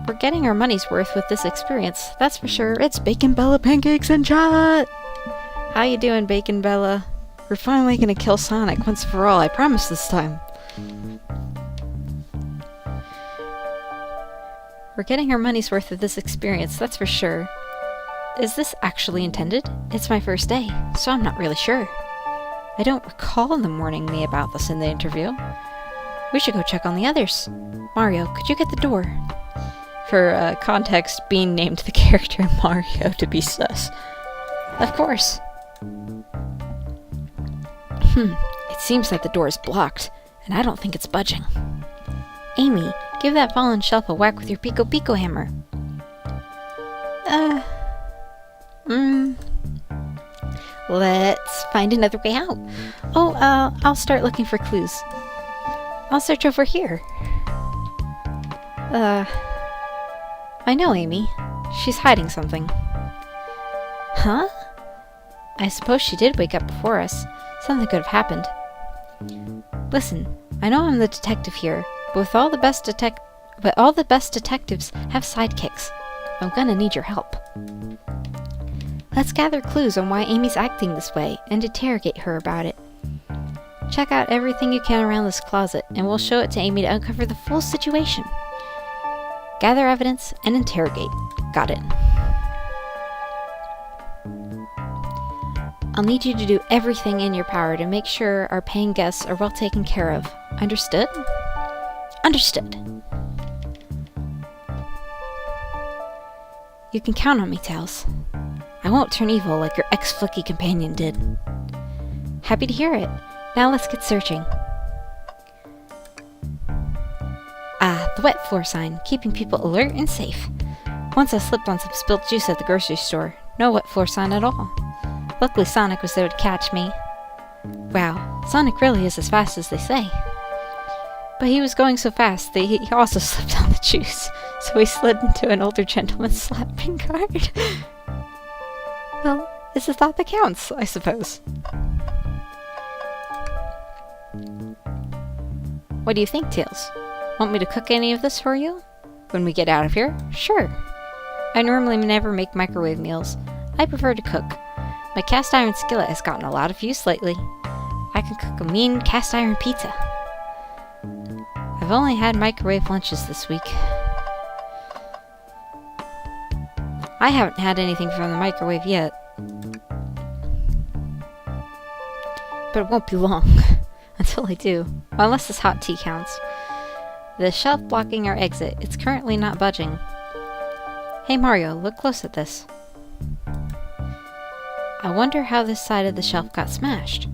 We're getting our money's worth with this experience, that's for sure. It's Bacon Bella Pancakes and Chat! How you doing, Bacon Bella? We're finally gonna kill Sonic once for all, I promise this time. We're getting our money's worth of this experience, that's for sure. Is this actually intended? It's my first day, so I'm not really sure. I don't recall them warning me about this in the interview. We should go check on the others. Mario, could you get the door? For context, Bean named the character Mario to be sus. Of course. It seems that the door is blocked, and I don't think it's budging. Amy, give that fallen shelf a whack with your Pico Pico hammer. Let's find another way out. Oh, I'll start looking for clues. I'll search over here. I know Amy. She's hiding something. Huh? I suppose she did wake up before us. Something could have happened. Listen, I know I'm the detective here, but all the best detectives have sidekicks. I'm gonna need your help. Let's gather clues on why Amy's acting this way and interrogate her about it. Check out everything you can around this closet, and we'll show it to Amy to uncover the full situation. Gather evidence and interrogate. Got it. I'll need you to do everything in your power to make sure our paying guests are well taken care of. Understood? Understood. You can count on me, Tails. I won't turn evil like your ex-flicky companion did. Happy to hear it. Now let's get searching. Ah, the wet floor sign, keeping people alert and safe. Once I slipped on some spilled juice at the grocery store. No wet floor sign at all. Luckily Sonic was there to catch me. Wow, Sonic really is as fast as they say. But he was going so fast that he also slipped on the juice, so he slid into an older gentleman's slapping card. Well, it's the thought that counts, I suppose. What do you think, Tails? Want me to cook any of this for you? When we get out of here? Sure. I normally never make microwave meals. I prefer to cook. My cast iron skillet has gotten a lot of use lately. I can cook a mean cast iron pizza. I've only had microwave lunches this week. I haven't had anything from the microwave yet. But it won't be long until I do. Well, unless this hot tea counts. The shelf blocking our exit. It's currently not budging. Hey Mario, look close at this. I wonder how this side of the shelf got smashed.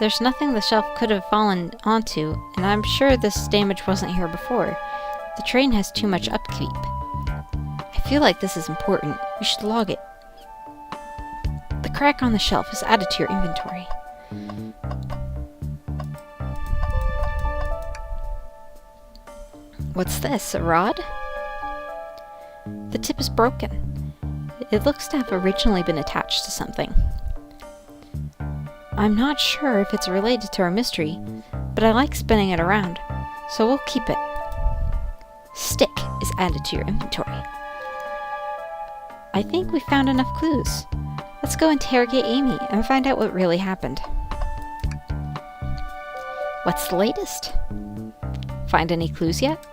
There's nothing the shelf could have fallen onto, and I'm sure this damage wasn't here before. The train has too much upkeep. I feel like this is important. We should log it. The crack on the shelf is added to your inventory. What's this, a rod? The tip is broken. It looks to have originally been attached to something. I'm not sure if it's related to our mystery, but I like spinning it around, so we'll keep it. Stick is added to your inventory. I think we found enough clues. Let's go interrogate Amy and find out what really happened. What's the latest? Find any clues yet?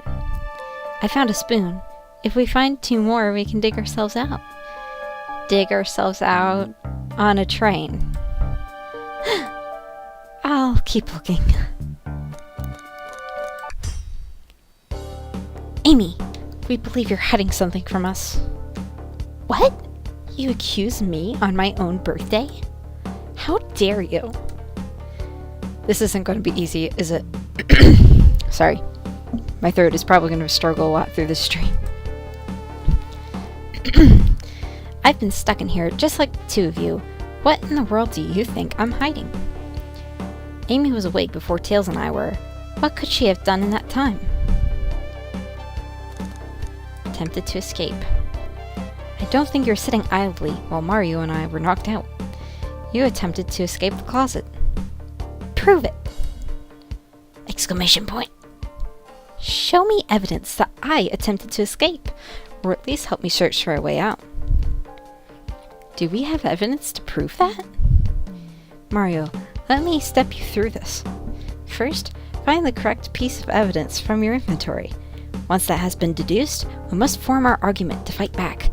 I found a spoon. If we find 2 more, we can dig ourselves out. Dig ourselves out on a train. I'll keep looking. Amy, we believe you're hiding something from us. What? You accuse me on my own birthday? How dare you? This isn't going to be easy, is it? Sorry. My throat is probably going to struggle a lot through this stream. I've been stuck in here just like the 2 of you. What in the world do you think I'm hiding? Amy was awake before Tails and I were. What could she have done in that time? Attempted to escape. I don't think you're sitting idly while Mario and I were knocked out. You attempted to escape the closet. Prove it! Exclamation point. Show me evidence that I attempted to escape, or at least help me search for a way out. Do we have evidence to prove that? Mario, let me step you through this. First, find the correct piece of evidence from your inventory. Once that has been deduced, we must form our argument to fight back.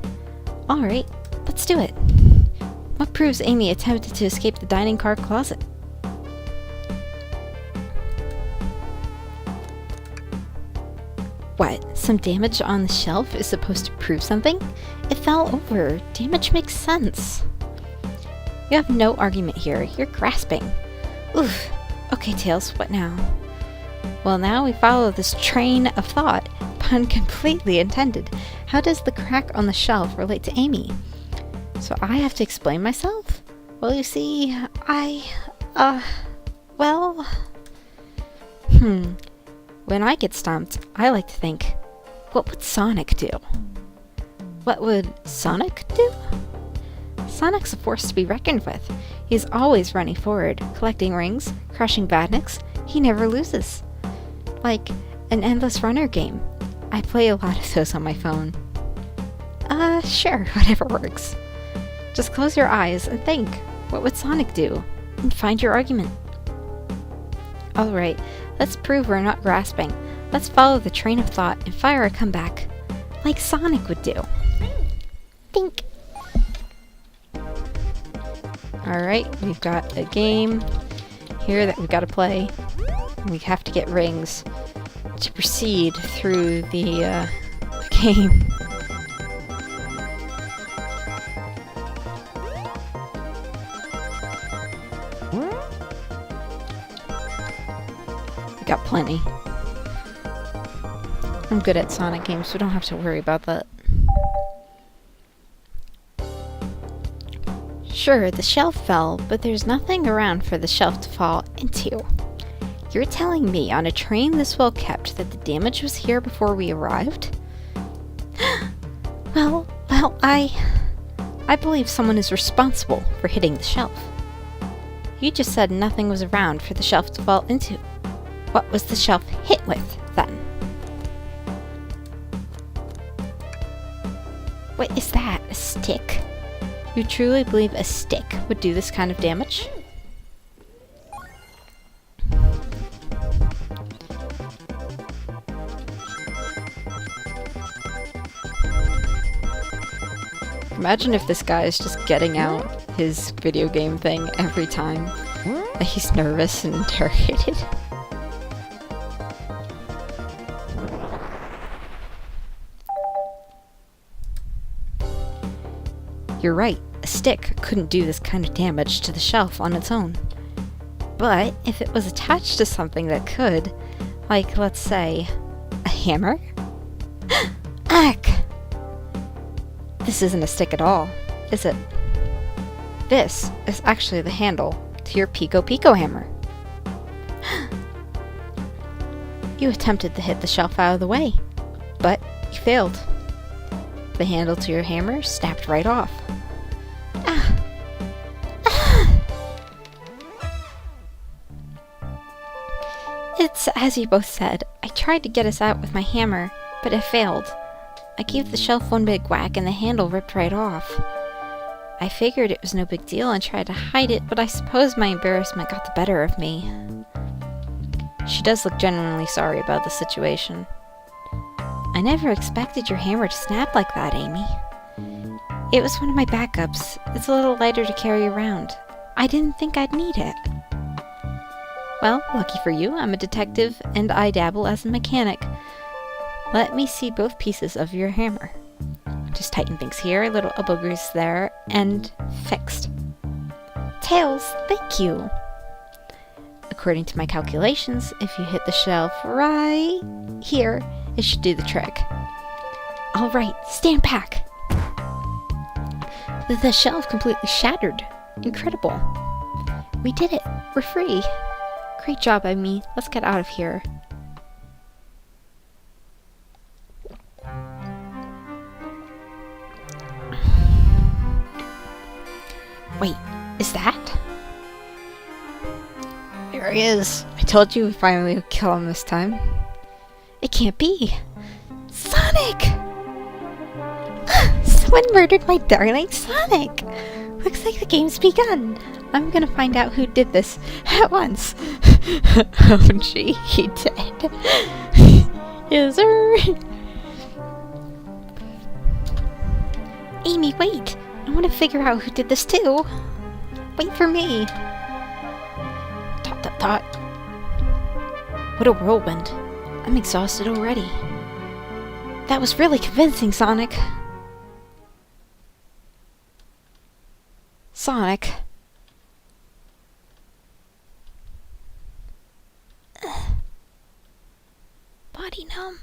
Alright, let's do it. What proves Amy attempted to escape the dining car closet? What? Some damage on the shelf is supposed to prove something? It fell over. Damage makes sense. You have no argument here. You're grasping. Oof. Okay, Tails, what now? Well, now we follow this train of thought. Pun completely intended. How does the crack on the shelf relate to Amy? So I have to explain myself? Well, you see, well... When I get stumped, I like to think, what would Sonic do? What would Sonic do? Sonic's a force to be reckoned with. He's always running forward, collecting rings, crushing badniks. He never loses. Like an endless runner game. I play a lot of those on my phone. Sure, whatever works. Just close your eyes and think, what would Sonic do? And find your argument. Alright, let's prove we're not grasping. Let's follow the train of thought and fire a comeback. Like Sonic would do. Think. Alright, we've got a game here that we've got to play. We have to get rings to proceed through the game. We got plenty. I'm good at Sonic games, so don't have to worry about that. Sure, the shelf fell, but there's nothing around for the shelf to fall into. You're telling me on a train this well kept that the damage was here before we arrived? Well, I believe someone is responsible for hitting the shelf. You just said nothing was around for the shelf to fall into. What was the shelf hit with, then? What is that? A stick? You truly believe a stick would do this kind of damage? Imagine if this guy is just getting out his video game thing every time that he's nervous and interrogated. You're right, a stick couldn't do this kind of damage to the shelf on its own. But if it was attached to something that could, like, let's say, a hammer? Ack! This isn't a stick at all, is it? This is actually the handle to your Pico Pico hammer. You attempted to hit the shelf out of the way, but you failed. The handle to your hammer snapped right off. Ah! Ah! It's as you both said. I tried to get us out with my hammer, but it failed. I gave the shelf one big whack and the handle ripped right off. I figured it was no big deal and tried to hide it, but I suppose my embarrassment got the better of me. She does look genuinely sorry about the situation. I never expected your hammer to snap like that, Amy. It was one of my backups. It's a little lighter to carry around. I didn't think I'd need it. Well, lucky for you, I'm a detective and I dabble as a mechanic. Let me see both pieces of your hammer. Just tighten things here, a little elbow grease there, and fixed. Tails, thank you! According to my calculations, if you hit the shelf right here, it should do the trick. Alright, stand back! The shelf completely shattered. Incredible. We did it. We're free. Great job, Amy. Let's get out of here. Wait, is that? There he is. I told you we finally would kill him this time. It can't be. Sonic! Someone murdered my darling Sonic! Looks like the game's begun. I'm gonna find out who did this at once. Oh gee, he did. Yes, sir. Amy, wait! I want to figure out who did this too. Wait for me. Dot dot dot. What a whirlwind. I'm exhausted already. That was really convincing, Sonic. Sonic. Body numb.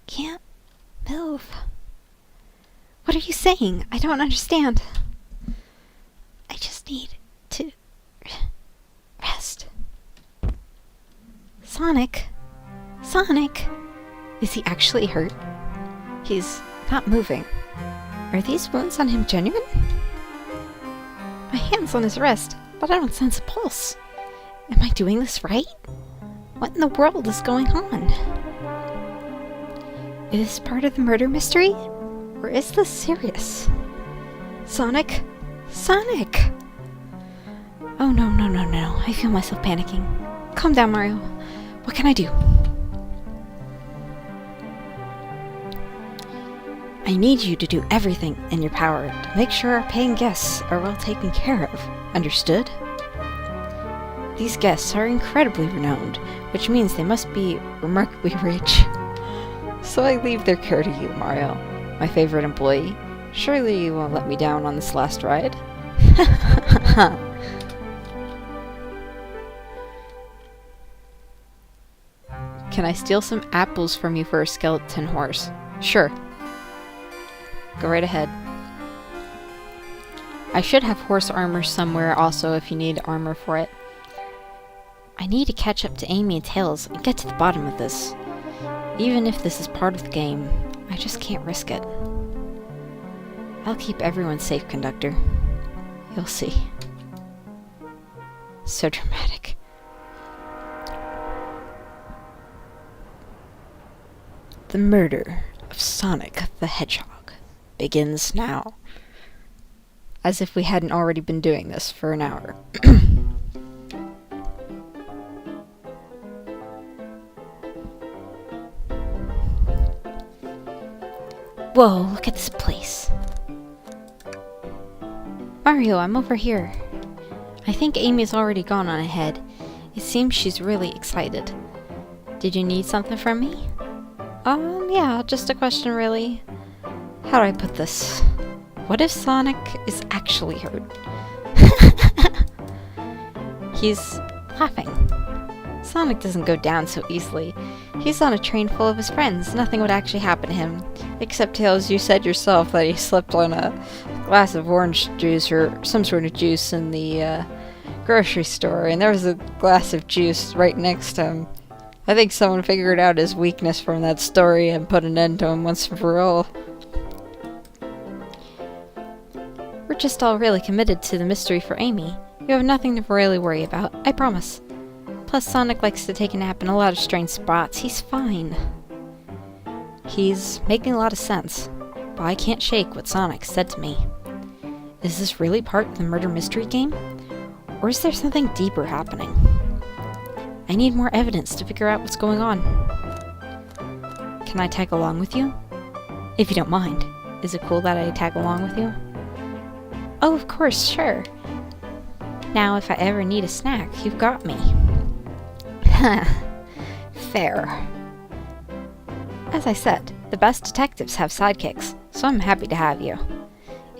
Can't move. What are you saying? I don't understand. I just need to rest. Sonic? Sonic? Is he actually hurt? He's not moving. Are these wounds on him genuine? My hand's on his wrist, but I don't sense a pulse. Am I doing this right? What in the world is going on? Is this part of the murder mystery? Or is this serious? Sonic? Sonic! Oh no, no, no, no. I feel myself panicking. Calm down, Mario. What can I do? I need you to do everything in your power to make sure our paying guests are well taken care of. Understood? These guests are incredibly renowned, which means they must be remarkably rich. So I leave their care to you, Mario, my favorite employee. Surely you won't let me down on this last ride? Can I steal some apples from you for a skeleton horse? Sure. Go right ahead. I should have horse armor somewhere also if you need armor for it. I need to catch up to Amy and Tails and get to the bottom of this. Even if this is part of the game, I just can't risk it. I'll keep everyone safe, Conductor. You'll see. So dramatic. The murder of Sonic the Hedgehog begins now. As if we hadn't already been doing this for an hour. Whoa, look at this place. Mario, I'm over here. I think Amy's already gone on ahead. It seems she's really excited. Did you need something from me? Yeah, just a question really. How do I put this? What if Sonic is actually hurt? He's laughing. Sonic doesn't go down so easily. He's on a train full of his friends. Nothing would actually happen to him. Except, Tails, you said yourself that he slipped on a glass of orange juice or some sort of juice in the grocery store, and there was a glass of juice right next to him. I think someone figured out his weakness from that story and put an end to him once and for all. We're just all really committed to the mystery for Amy. You have nothing to really worry about, I promise. Plus, Sonic likes to take a nap in a lot of strange spots. He's fine. He's making a lot of sense, but I can't shake what Sonic said to me. Is this really part of the murder mystery game? Or is there something deeper happening? I need more evidence to figure out what's going on. Can I tag along with you? If you don't mind. Is it cool that I tag along with you? Oh, of course, sure. Now, if I ever need a snack, you've got me. Fair. As I said, the best detectives have sidekicks, so I'm happy to have you.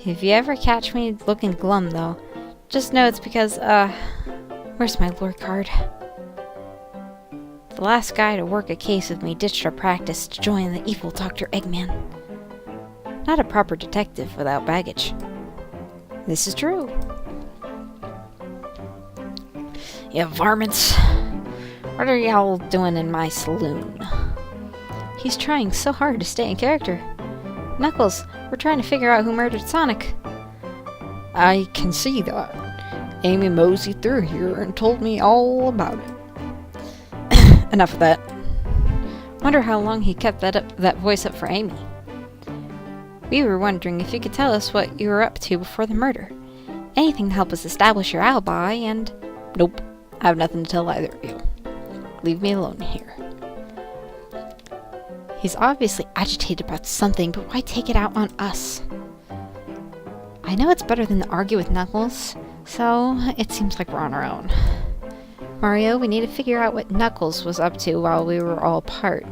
If you ever catch me looking glum, though, just know it's because, where's my lore card? The last guy to work a case with me ditched our practice to join the evil Dr. Eggman. Not a proper detective without baggage. This is true. You varmints. What are y'all doing in my saloon? He's trying so hard to stay in character. Knuckles, we're trying to figure out who murdered Sonic. I can see that. Amy moseyed through here and told me all about it. Enough of that. Wonder how long he kept that voice up for Amy. We were wondering if you could tell us what you were up to before the murder. Anything to help us establish your alibi, and... Nope, I have nothing to tell either of you. Leave me alone here. He's obviously agitated about something, but why take it out on us? I know it's better than to argue with Knuckles, so it seems like we're on our own. Mario, we need to figure out what Knuckles was up to while we were all apart.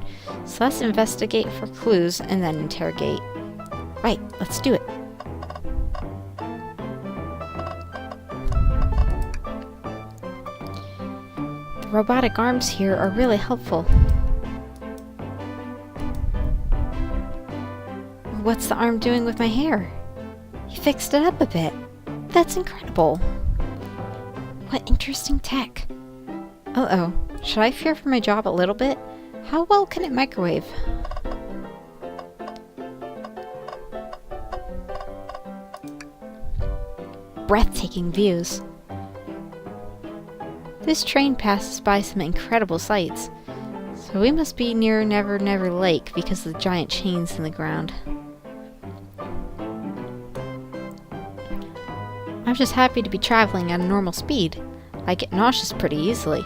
So let's investigate for clues and then interrogate. Right, let's do it. The robotic arms here are really helpful. What's the arm doing with my hair? He fixed it up a bit. That's incredible. What interesting tech. Uh-oh. Should I fear for my job a little bit? How well can it microwave? Breathtaking views. This train passes by some incredible sights. So we must be near Never Never Lake because of the giant chains in the ground. I'm just happy to be traveling at a normal speed. I get nauseous pretty easily.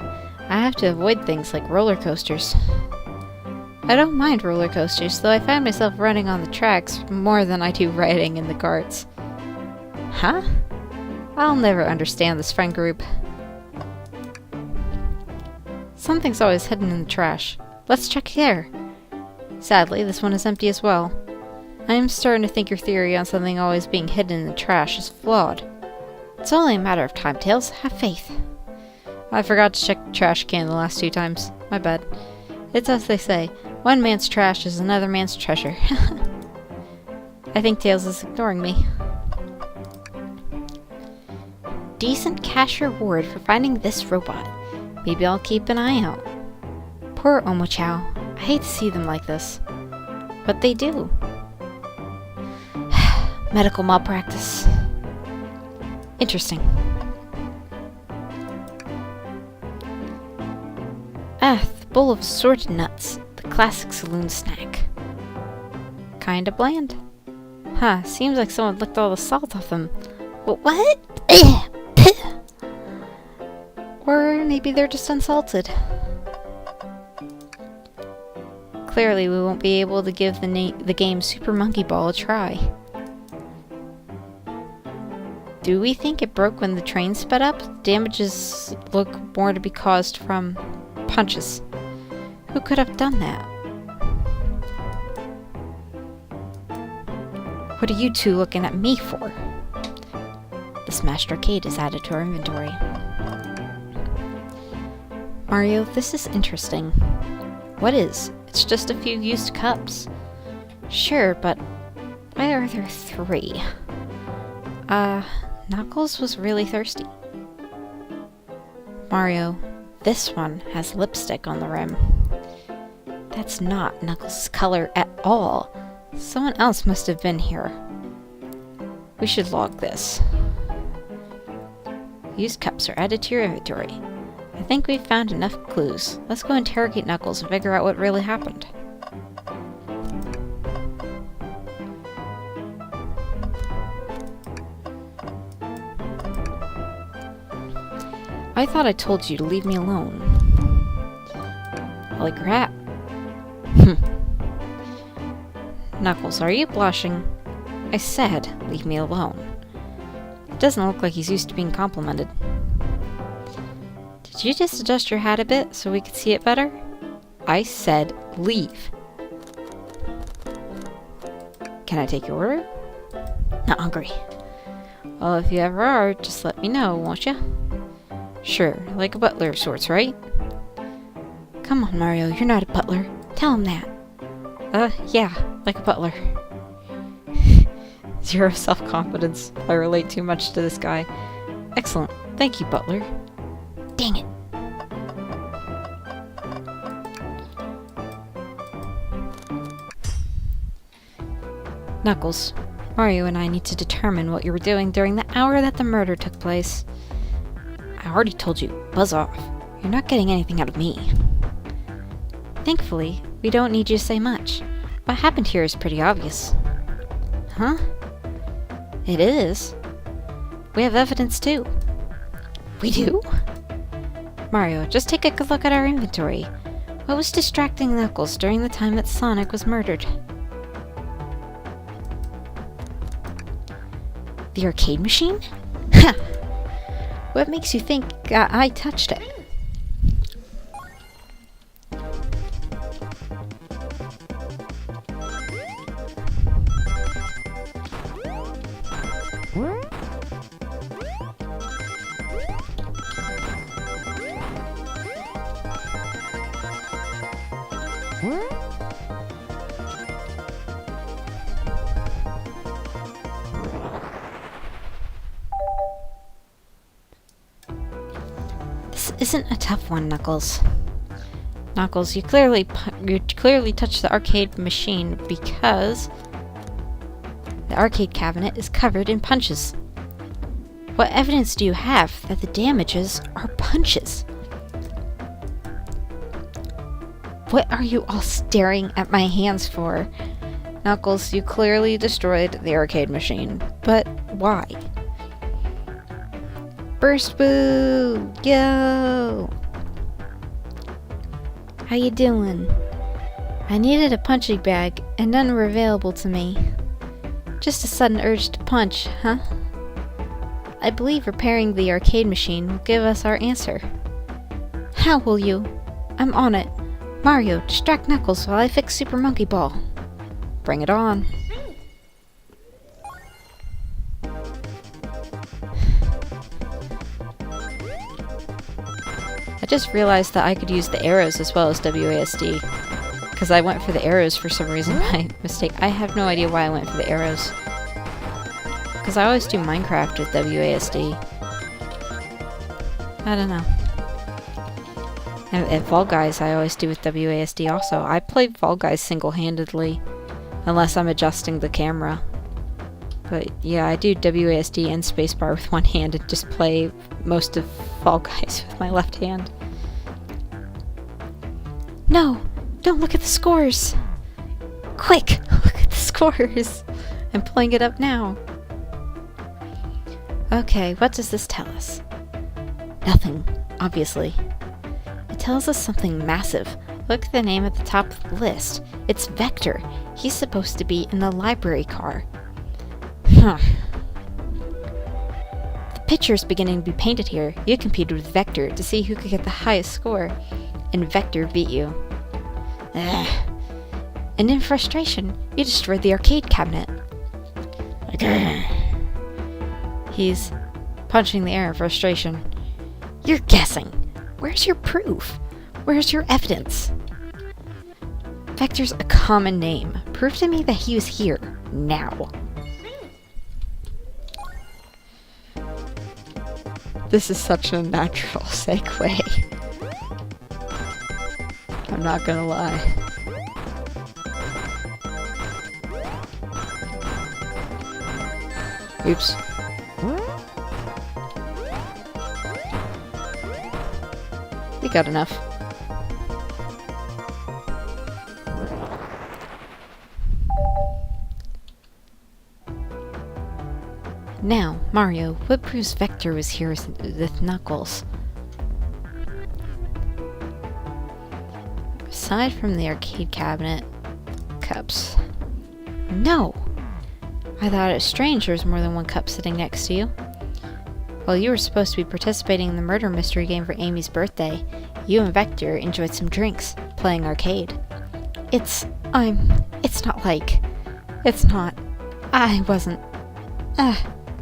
I have to avoid things like roller coasters. I don't mind roller coasters, though I find myself running on the tracks more than I do riding in the carts. Huh? I'll never understand this friend group. Something's always hidden in the trash. Let's check here. Sadly, this one is empty as well. I am starting to think your theory on something always being hidden in the trash is flawed. It's only a matter of time, Tails. Have faith. I forgot to check the trash can the last 2 times. My bad. It's as they say, one man's trash is another man's treasure. I think Tails is ignoring me. Decent cash reward for finding this robot. Maybe I'll keep an eye out. Poor Omochao. I hate to see them like this. But they do. Medical malpractice. Interesting. The bowl of assorted nuts. The classic saloon snack. Kinda bland. Huh, seems like someone licked all the salt off them. But what? Or maybe they're just unsalted. Clearly we won't be able to give the game Super Monkey Ball a try. Do we think it broke when the train sped up? Damages look more to be caused from punches. Who could have done that? What are you two looking at me for? The Smashed Arcade is added to our inventory. Mario, this is interesting. What is? It's just a few used cups. Sure, but why are there 3? Knuckles was really thirsty. Mario, this one has lipstick on the rim. That's not Knuckles' color at all. Someone else must have been here. We should log this. Used cups are added to your inventory. I think we've found enough clues. Let's go interrogate Knuckles and figure out what really happened. I thought I told you to leave me alone. Holy crap. Knuckles, are you blushing? I said, leave me alone. It doesn't look like he's used to being complimented. Did you just adjust your hat a bit so we could see it better? I said, leave. Can I take your order? Not hungry. Well, if you ever are, just let me know, won't you? Sure, like a butler of sorts, right? Come on, Mario, you're not a butler. Tell him that. Yeah, like a butler. Zero self-confidence. I relate too much to this guy. Excellent. Thank you, butler. Dang it. Knuckles, Mario and I need to determine what you were doing during the hour that the murder took place. I already told you, buzz off. You're not getting anything out of me. Thankfully, we don't need you to say much. What happened here is pretty obvious. Huh? It is? We have evidence too. We do? Mario, just take a good look at our inventory. What was distracting Knuckles during the time that Sonic was murdered? The arcade machine? Ha! What makes you think I touched it? This isn't a tough one, Knuckles. Knuckles, you clearly touched the arcade machine because the arcade cabinet is covered in punches. What evidence do you have that the damages are punches? What are you all staring at my hands for? Knuckles, you clearly destroyed the arcade machine, but why? Burst Boo! Yo! How you doing? I needed a punching bag, and none were available to me. Just a sudden urge to punch, huh? I believe repairing the arcade machine will give us our answer. How will you? I'm on it. Mario, distract Knuckles while I fix Super Monkey Ball. Bring it on. I just realized that I could use the arrows as well as WASD. Because I went for the arrows for some reason by mistake. I have no idea why I went for the arrows. Because I always do Minecraft with WASD. I don't know. And Fall Guys I always do with WASD also. I play Fall Guys single-handedly. Unless I'm adjusting the camera. But yeah, I do WASD and spacebar with one hand and just play most of Fall Guys with my left hand. No! Don't look at the scores! Quick! Look at the scores! I'm pulling it up now. Okay, what does this tell us? Nothing, obviously. It tells us something massive. Look at the name at the top of the list. It's Vector. He's supposed to be in the library car. Huh. The picture's beginning to be painted here. You competed with Vector to see who could get the highest score. And Vector beat you. Ugh. And in frustration, you destroyed the arcade cabinet. He's punching the air in frustration. You're guessing. Where's your proof? Where's your evidence? Vector's a common name. Prove to me that he was here. Now. This is such a natural segue. I'm not gonna lie. Oops. We got enough. Now, Mario, what proves Vector was here with Knuckles? Aside from the arcade cabinet, cups. No! I thought it was strange there was more than one cup sitting next to you. While you were supposed to be participating in the murder mystery game for Amy's birthday, you and Vector enjoyed some drinks, playing arcade. It's not. I wasn't.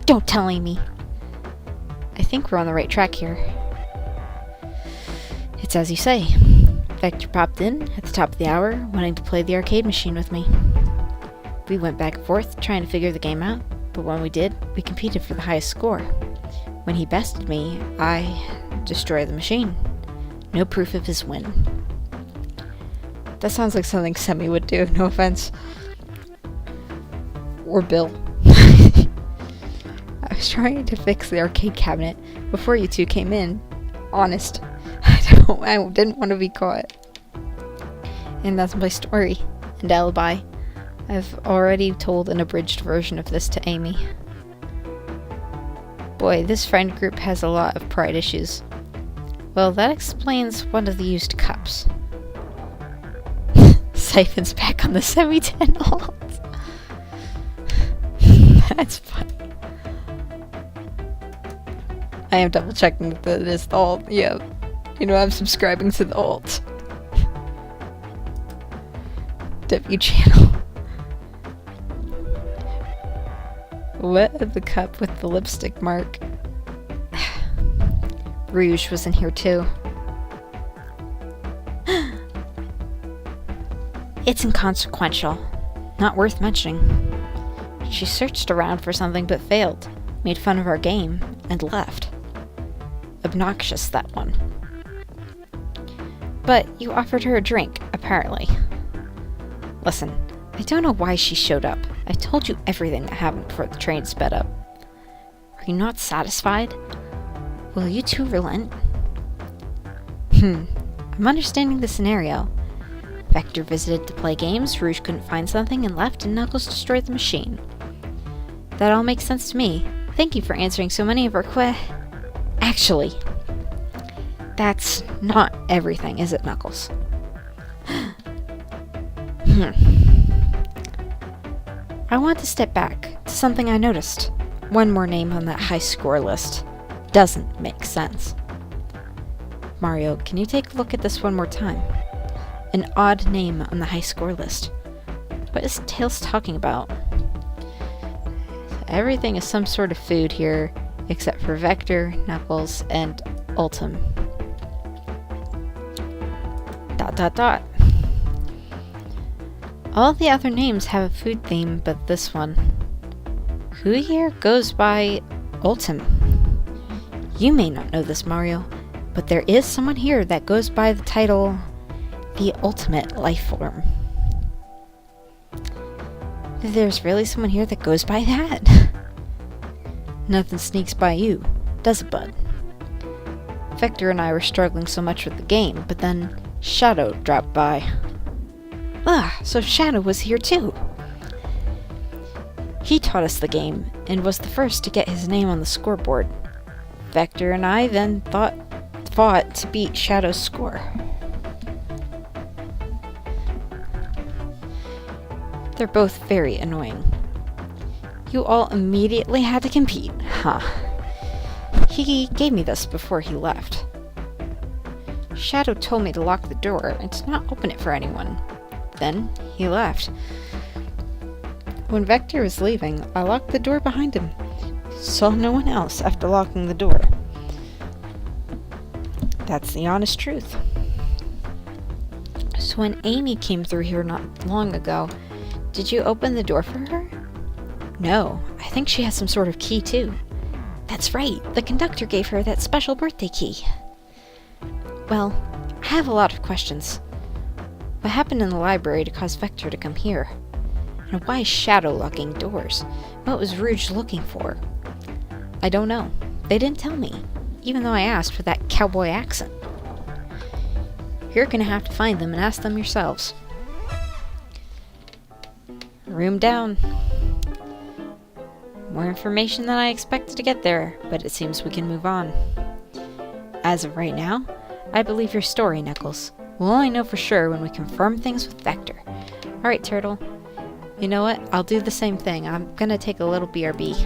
Don't tell Amy. I think we're on the right track here. It's as you say. Vector popped in at the top of the hour, wanting to play the arcade machine with me. We went back and forth, trying to figure the game out, but when we did, we competed for the highest score. When he bested me, I destroyed the machine. No proof of his win. That sounds like something Semi would do, no offense. Or Bill. was trying to fix the arcade cabinet before you two came in. Honest. I didn't want to be caught. And that's my story and alibi. I've already told an abridged version of this to Amy. Boy, this friend group has a lot of pride issues. Well, that explains one of the used cups. Siphon's back on the semi-10 alt. That's funny. I am double checking that it is the alt. Yeah. You know, I'm subscribing to the alt. W channel. What of the cup with the lipstick mark? Rouge was in here too. It's inconsequential. Not worth mentioning. She searched around for something but failed, made fun of our game, and left. Obnoxious, that one. But you offered her a drink, apparently. Listen, I don't know why she showed up. I told you everything that happened before the train sped up. Are you not satisfied? Will you two relent? I'm understanding the scenario. Vector visited to play games, Rouge couldn't find something and left, and Knuckles destroyed the machine. That all makes sense to me. Thank you for answering so many of our Actually, that's not everything, is it, Knuckles? I want to step back to something I noticed. One more name on that high score list. Doesn't make sense. Mario, can you take a look at this one more time? An odd name on the high score list. What is Tails talking about? Everything is some sort of food here, except for Vector, Knuckles, and Ultim. ... All the other names have a food theme, but this one. Who here goes by Ultim? You may not know this, Mario, but there is someone here that goes by the title The Ultimate Life Form. There's really someone here that goes by that? Nothing sneaks by you, does it, bud? Vector and I were struggling so much with the game, but then Shadow dropped by. So Shadow was here too. He taught us the game, and was the first to get his name on the scoreboard. Vector and I then fought to beat Shadow's score. They're both very annoying. You all immediately had to compete, huh? He gave me this before he left. Shadow told me to lock the door and to not open it for anyone. Then he left. When Vector was leaving, I locked the door behind him. Saw no one else after locking the door. That's the honest truth. So when Amy came through here not long ago, did you open the door for her? No, I think she has some sort of key too. That's right, the conductor gave her that special birthday key. Well, I have a lot of questions. What happened in the library to cause Vector to come here? And why is Shadow locking doors? What was Rouge looking for? I don't know. They didn't tell me, even though I asked with that cowboy accent. You're gonna have to find them and ask them yourselves. Room down. More information than I expected to get there, but it seems we can move on. As of right now, I believe your story, Knuckles. We'll only know for sure when we confirm things with Vector. Alright, Turtle. You know what? I'll do the same thing. I'm gonna take a little BRB.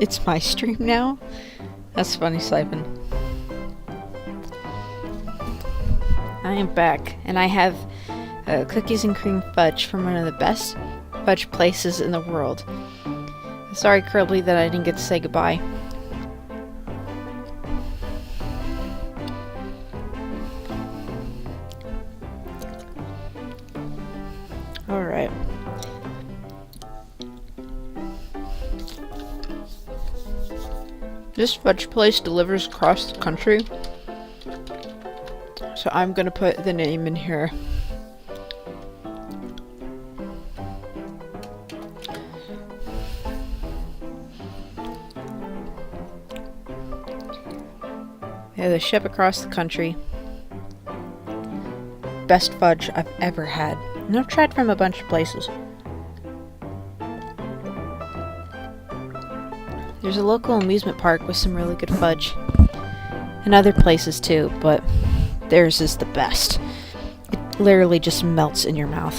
It's my stream now? That's funny, Siphon. I am back, and I have cookies and cream fudge from one of the best fudge places in the world. Sorry, Curly, that I didn't get to say goodbye. Alright. This fudge place delivers across the country. So I'm gonna put the name in here. Yeah, they ship across the country. Best fudge I've ever had. And I've tried from a bunch of places. There's a local amusement park with some really good fudge. And other places too, but theirs is the best. It literally just melts in your mouth.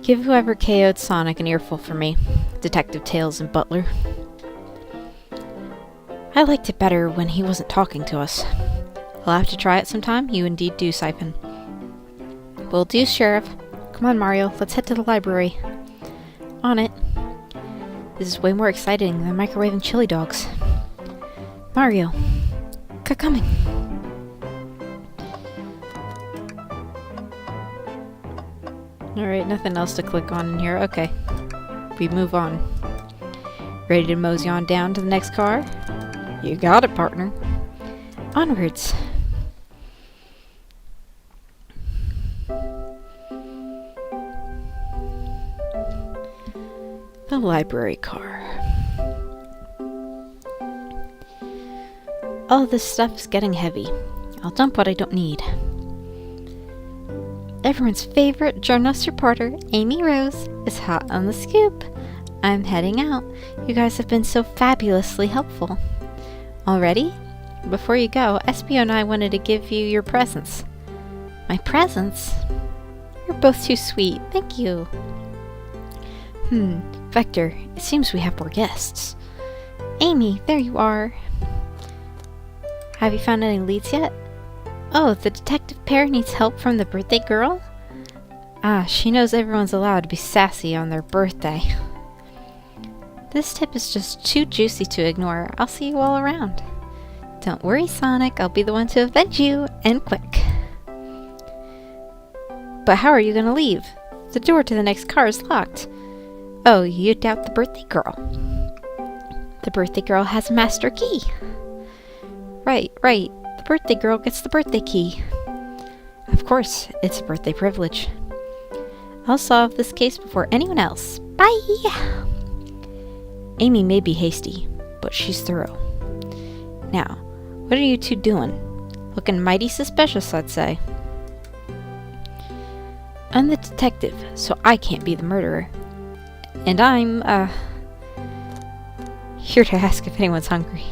Give whoever KO'd Sonic an earful for me, Detective Tails and Butler. I liked it better when he wasn't talking to us. I'll have to try it sometime. You indeed do, Siphon. Will do, Sheriff. Come on, Mario. Let's head to the library. On it. This is way more exciting than microwaving chili dogs. Mario. Coming. Alright, nothing else to click on in here. Okay. We move on. Ready to mosey on down to the next car? You got it, partner. Onwards. The library car. All this stuff is getting heavy. I'll dump what I don't need. Everyone's favorite journalist reporter, Amy Rose, is hot on the scoop. I'm heading out. You guys have been so fabulously helpful. Already? Before you go, Espio and I wanted to give you your presents. My presents? You're both too sweet. Thank you. Vector, it seems we have more guests. Amy, there you are. Have you found any leads yet? Oh, the detective pair needs help from the birthday girl? Ah, she knows everyone's allowed to be sassy on their birthday. This tip is just too juicy to ignore. I'll see you all around. Don't worry, Sonic. I'll be the one to avenge you, and quick. But how are you gonna leave? The door to the next car is locked. Oh, you doubt the birthday girl. The birthday girl has a master key. Right. The birthday girl gets the birthday key. Of course, it's a birthday privilege. I'll solve this case before anyone else. Bye! Amy may be hasty, but she's thorough. Now, what are you two doing? Looking mighty suspicious, I'd say. I'm the detective, so I can't be the murderer. And I'm, here to ask if anyone's hungry.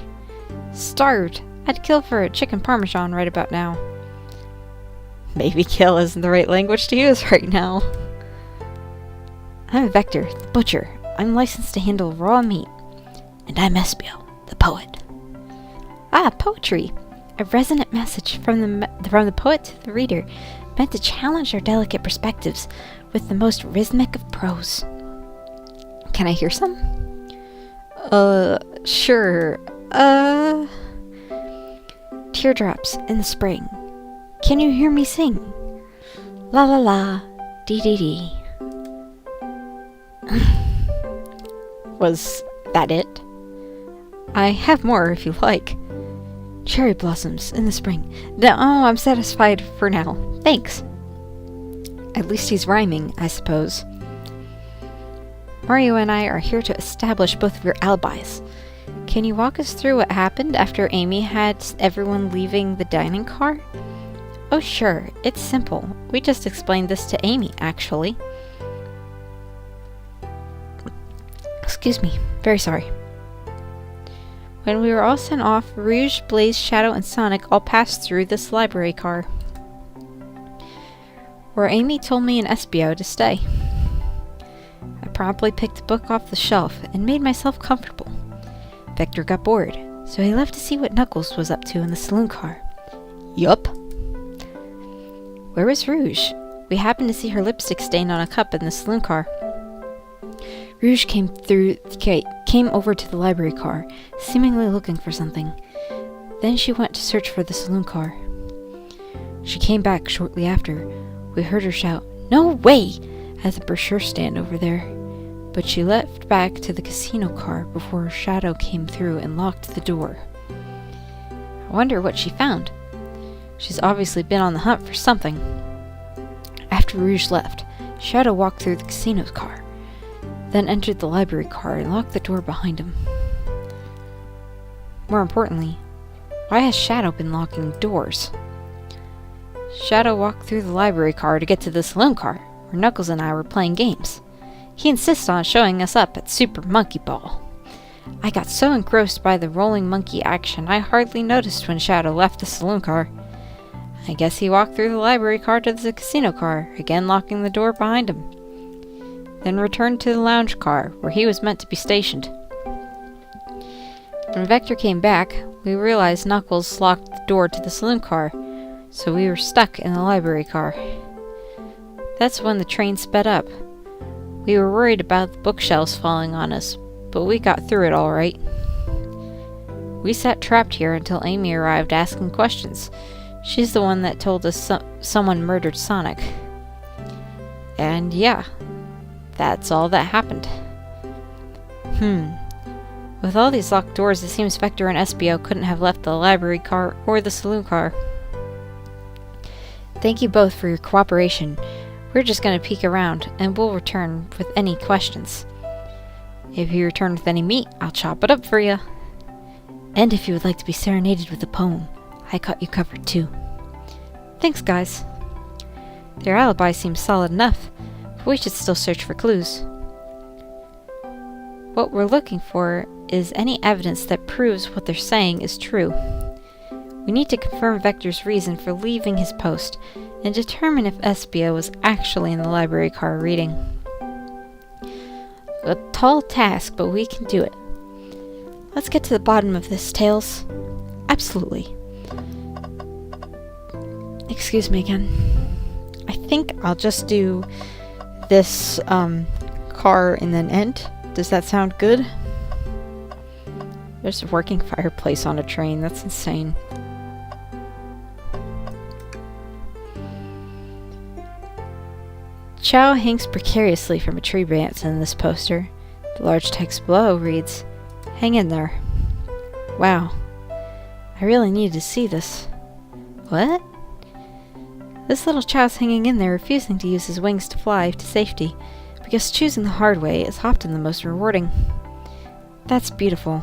Starved. I'd kill for a chicken parmesan right about now. Maybe kill isn't the right language to use right now. I'm Vector, the butcher. I'm licensed to handle raw meat. And I'm Espio, the poet. Ah, poetry. A resonant message from the poet to the reader, meant to challenge our delicate perspectives with the most rhythmic of prose. Can I hear some? Sure. Teardrops in the spring. Can you hear me sing? La la la, dee dee dee. Was that it? I have more if you like. Cherry blossoms in the spring. No, I'm satisfied for now. Thanks. At least he's rhyming, I suppose. Mario and I are here to establish both of your alibis. Can you walk us through what happened after Amy had everyone leaving the dining car? Oh, sure. It's simple. We just explained this to Amy, actually. Excuse me. Very sorry. When we were all sent off, Rouge, Blaze, Shadow, and Sonic all passed through this library car. where Amy told me and Espio to stay. I promptly picked a book off the shelf and made myself comfortable. Vector got bored, so he left to see what Knuckles was up to in the saloon car. Yup. Where was Rouge? We happened to see her lipstick stain on a cup in the saloon car. Rouge came over to the library car, seemingly looking for something. Then she went to search for the saloon car. She came back shortly after. We heard her shout, "No way!" at the brochure stand over there. But she left back to the casino car before her shadow came through and locked the door. I wonder what she found. She's obviously been on the hunt for something. After Rouge left, Shadow walked through the casino car, then entered the library car and locked the door behind him. More importantly, why has Shadow been locking doors? Shadow walked through the library car to get to the saloon car, where Knuckles and I were playing games. He insists on showing us up at Super Monkey Ball. I got so engrossed by the rolling monkey action I hardly noticed when Shadow left the saloon car. I guess he walked through the library car to the casino car, again locking the door behind him. Then returned to the lounge car, where he was meant to be stationed. When Vector came back, we realized Knuckles locked the door to the saloon car, so we were stuck in the library car. That's when the train sped up. We were worried about the bookshelves falling on us, but we got through it all right. We sat trapped here until Amy arrived asking questions. She's the one that told us someone murdered Sonic. And yeah, that's all that happened. With all these locked doors, it seems Vector and Espio couldn't have left the library car or the saloon car. Thank you both for your cooperation. We're just going to peek around, and we'll return with any questions. If you return with any meat, I'll chop it up for you. And if you would like to be serenaded with a poem, I got you covered too. Thanks, guys. Their alibi seems solid enough, but we should still search for clues. What we're looking for is any evidence that proves what they're saying is true. We need to confirm Vector's reason for leaving his post and determine if Espio was actually in the library car reading. A tall task, but we can do it. Let's get to the bottom of this, Tails. Absolutely. Excuse me again. I think I'll just do this car and then end. Does that sound good? There's a working fireplace on a train. That's insane. Chow hangs precariously from a tree branch in this poster. The large text below reads, "Hang in there." Wow. I really need to see this. What? This little Chow's hanging in there, refusing to use his wings to fly to safety, because choosing the hard way is often the most rewarding. That's beautiful.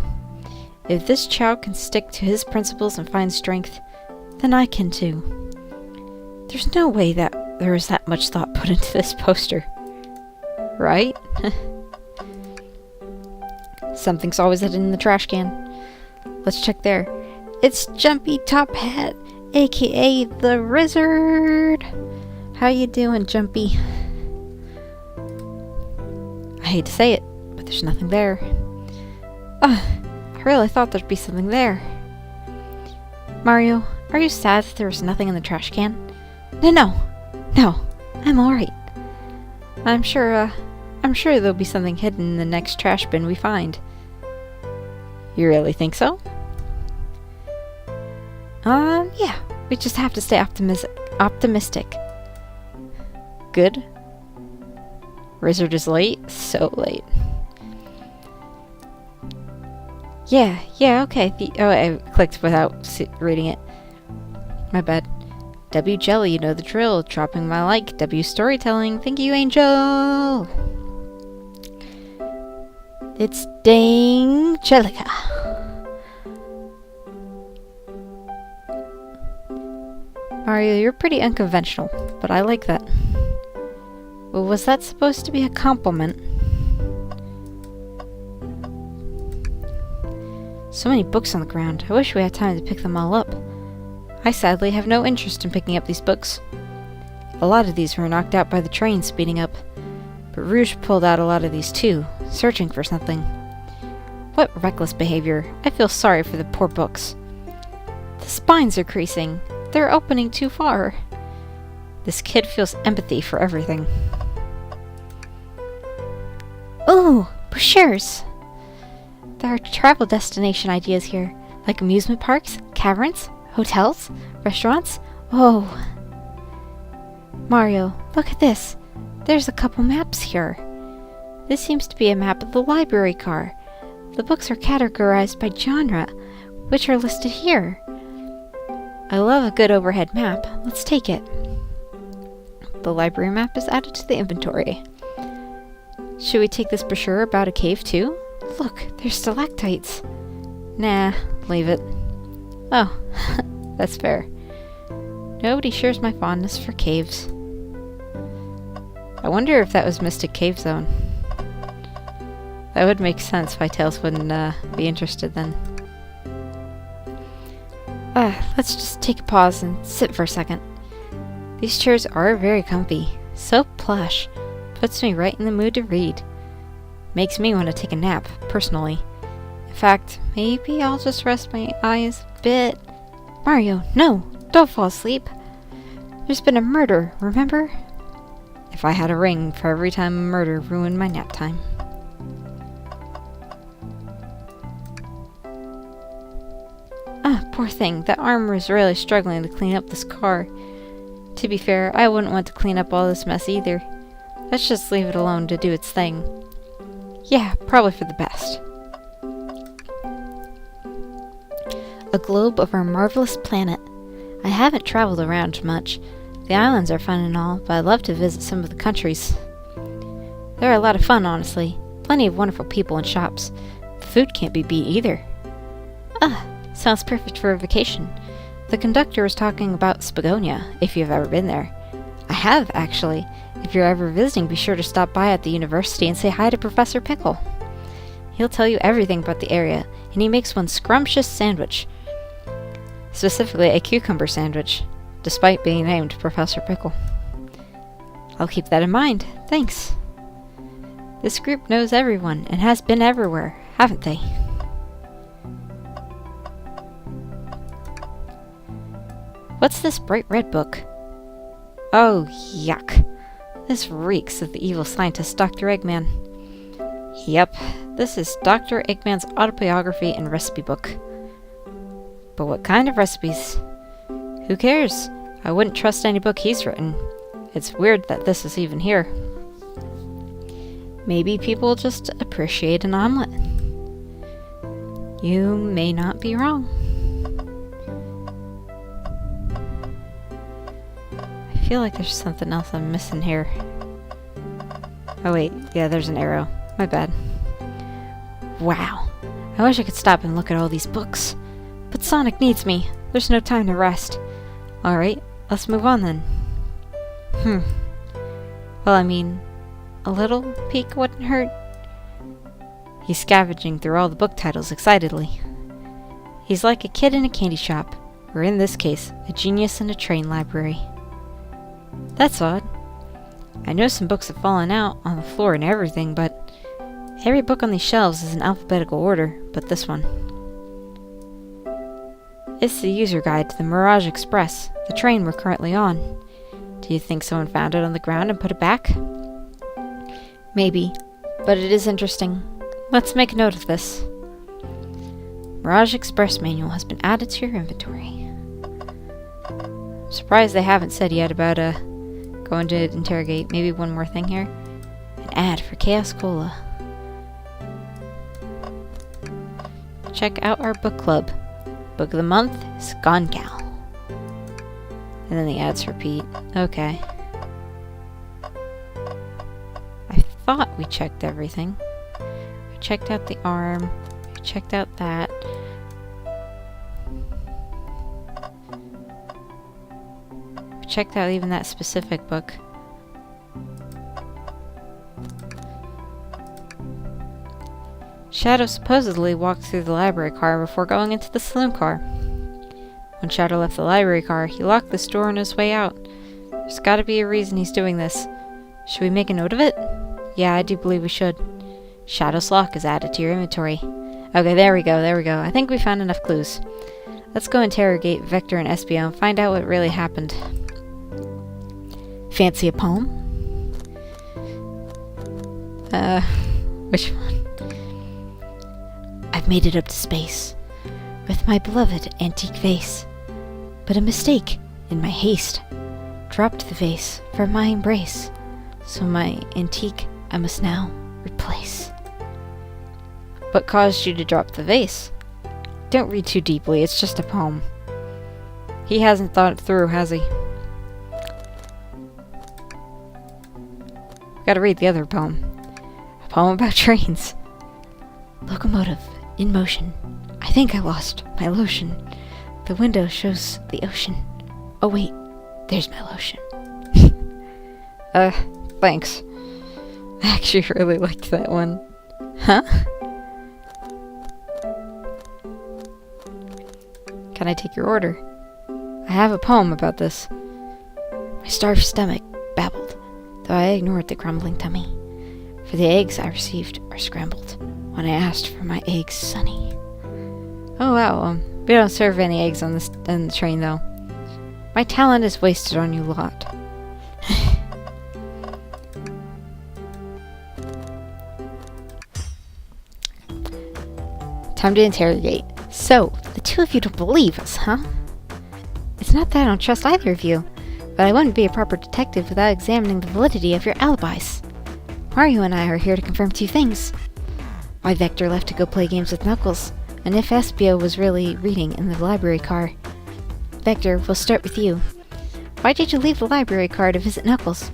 If this Chow can stick to his principles and find strength, then I can too. There's no way that there was that much thought put into this poster. Right? Something's always hidden in the trash can. Let's check there. It's Jumpy Top Hat, aka the Wizard. How you doing, Jumpy? I hate to say it, but there's nothing there. I really thought there'd be something there. Mario, are you sad that there was nothing in the trash can? No, I'm alright. I'm sure there'll be something hidden in the next trash bin we find. You really think so? Yeah. We just have to stay optimistic. Good. Wizard is late? So late. Yeah, okay. I clicked without reading it. My bad. W Jelly, you know the drill. Dropping my like. W Storytelling. Thank you, Angel. It's Dangelica. Mario, you're pretty unconventional, but I like that. Well, was that supposed to be a compliment? So many books on the ground. I wish we had time to pick them all up. I sadly have no interest in picking up these books. A lot of these were knocked out by the train speeding up. But Rouge pulled out a lot of these too, searching for something. What reckless behavior. I feel sorry for the poor books. The spines are creasing. They're opening too far. This kid feels empathy for everything. Oh, brochures! There are travel destination ideas here, like amusement parks, caverns, hotels, restaurants. Oh. Mario, look at this. There's a couple maps here. This seems to be a map of the library car. The books are categorized by genre, which are listed here. I love a good overhead map. Let's take it. The library map is added to the inventory. Should we take this brochure about a cave too? Look, there's stalactites. Nah, leave it. Oh, that's fair. Nobody shares my fondness for caves. I wonder if that was Mystic Cave Zone. That would make sense why Tails wouldn't be interested then. Let's just take a pause and sit for a second. These chairs are very comfy. So plush. Puts me right in the mood to read. Makes me want to take a nap, personally. In fact, maybe I'll just rest my eyes a bit. Mario, no! Don't fall asleep! There's been a murder, remember? If I had a ring for every time a murder ruined my nap time. Poor thing. That armor is really struggling to clean up this car. To be fair, I wouldn't want to clean up all this mess either. Let's just leave it alone to do its thing. Yeah, probably for the best. A globe of our marvelous planet. I haven't traveled around much. The islands are fun and all, but I'd love to visit some of the countries. They're a lot of fun, honestly. Plenty of wonderful people and shops. The food can't be beat either. Sounds perfect for a vacation. The conductor was talking about Spagonia, if you've ever been there. I have, actually. If you're ever visiting, be sure to stop by at the university and say hi to Professor Pickle. He'll tell you everything about the area, and he makes one scrumptious sandwich. Specifically, a cucumber sandwich, despite being named Professor Pickle. I'll keep that in mind. Thanks. This group knows everyone, and has been everywhere, haven't they? What's this bright red book? Oh, yuck. This reeks of the evil scientist Dr. Eggman. Yep, this is Dr. Eggman's autobiography and recipe book. But what kind of recipes? Who cares? I wouldn't trust any book he's written. It's weird that this is even here. Maybe people just appreciate an omelet. You may not be wrong. I feel like there's something else I'm missing here. Oh wait, yeah, there's an arrow. My bad. Wow. I wish I could stop and look at all these books. But Sonic needs me. There's no time to rest. Alright, let's move on then. Well, I mean, a little peek wouldn't hurt. He's scavenging through all the book titles excitedly. He's like a kid in a candy shop, or in this case, a genius in a train library. That's odd. I know some books have fallen out on the floor and everything, but every book on these shelves is in alphabetical order, but this one. It's the user guide to the Mirage Express, the train we're currently on. Do you think someone found it on the ground and put it back? Maybe, but it is interesting. Let's make a note of this. Mirage Express manual has been added to your inventory. I'm surprised they haven't said yet about going to interrogate. Maybe one more thing here. An ad for Chaos Cola. Check out our book club. Book of the month is Gone Gal. And then the ads repeat. Okay. I thought we checked everything. We checked out the arm. We checked out that. We checked out even that specific book. Shadow supposedly walked through the library car before going into the saloon car. When Shadow left the library car, he locked this door on his way out. There's gotta be a reason he's doing this. Should we make a note of it? Yeah, I do believe we should. Shadow's lock is added to your inventory. Okay, there we go. I think we found enough clues. Let's go interrogate Vector and Espio and find out what really happened. Fancy a poem? Which one? I've made it up to space with my beloved antique vase, but a mistake in my haste dropped the vase from my embrace, so my antique I must now replace. What caused you to drop the vase? Don't read too deeply, it's just a poem. He hasn't thought it through, has he? Gotta read the other poem. A poem about trains. Locomotive in motion. I think I lost my lotion. The window shows the ocean. Oh wait, there's my lotion. Thanks. I actually really liked that one. Huh? Can I take your order? I have a poem about this. My starved stomach babbled, though I ignored the grumbling tummy. For the eggs I received are scrambled when I asked for my eggs sunny. Oh wow, we don't serve any eggs on the train though. My talent is wasted on you lot. Time to interrogate. So, the two of you don't believe us, huh? It's not that I don't trust either of you, but I wouldn't be a proper detective without examining the validity of your alibis. Mario and I are here to confirm two things. Why Vector left to go play games with Knuckles, and if Espio was really reading in the library car. Vector, we'll start with you. Why did you leave the library car to visit Knuckles?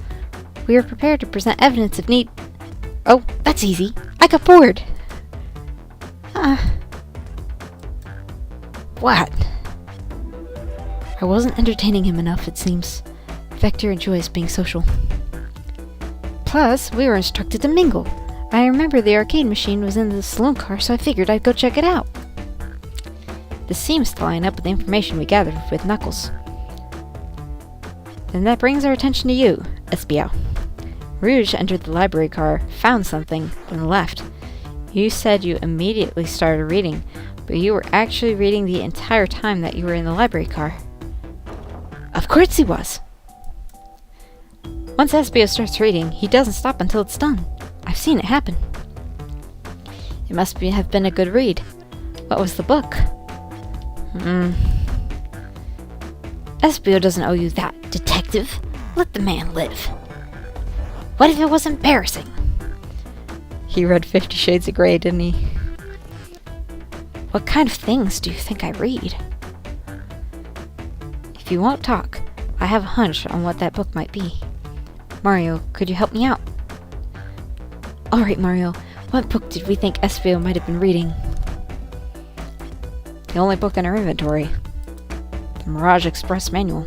We were prepared to present evidence of need... Oh, that's easy. I got bored. What? I wasn't entertaining him enough, it seems. Vector enjoys being social. Plus, we were instructed to mingle. I remember the arcade machine was in the saloon car, so I figured I'd go check it out. This seems to line up with the information we gathered with Knuckles. Then that brings our attention to you, Espio. Rouge entered the library car, found something, and left. You said you immediately started reading, but you were actually reading the entire time that you were in the library car. Of course he was! Once Espio starts reading, he doesn't stop until it's done. I've seen it happen. It must have been a good read. What was the book? Espio doesn't owe you that, detective. Let the man live. What if it was embarrassing? He read 50 Shades of Grey, didn't he? What kind of things do you think I read? If you won't talk, I have a hunch on what that book might be. Mario, could you help me out? Alright, Mario, what book did we think Espio might have been reading? The only book in our inventory. The Mirage Express Manual.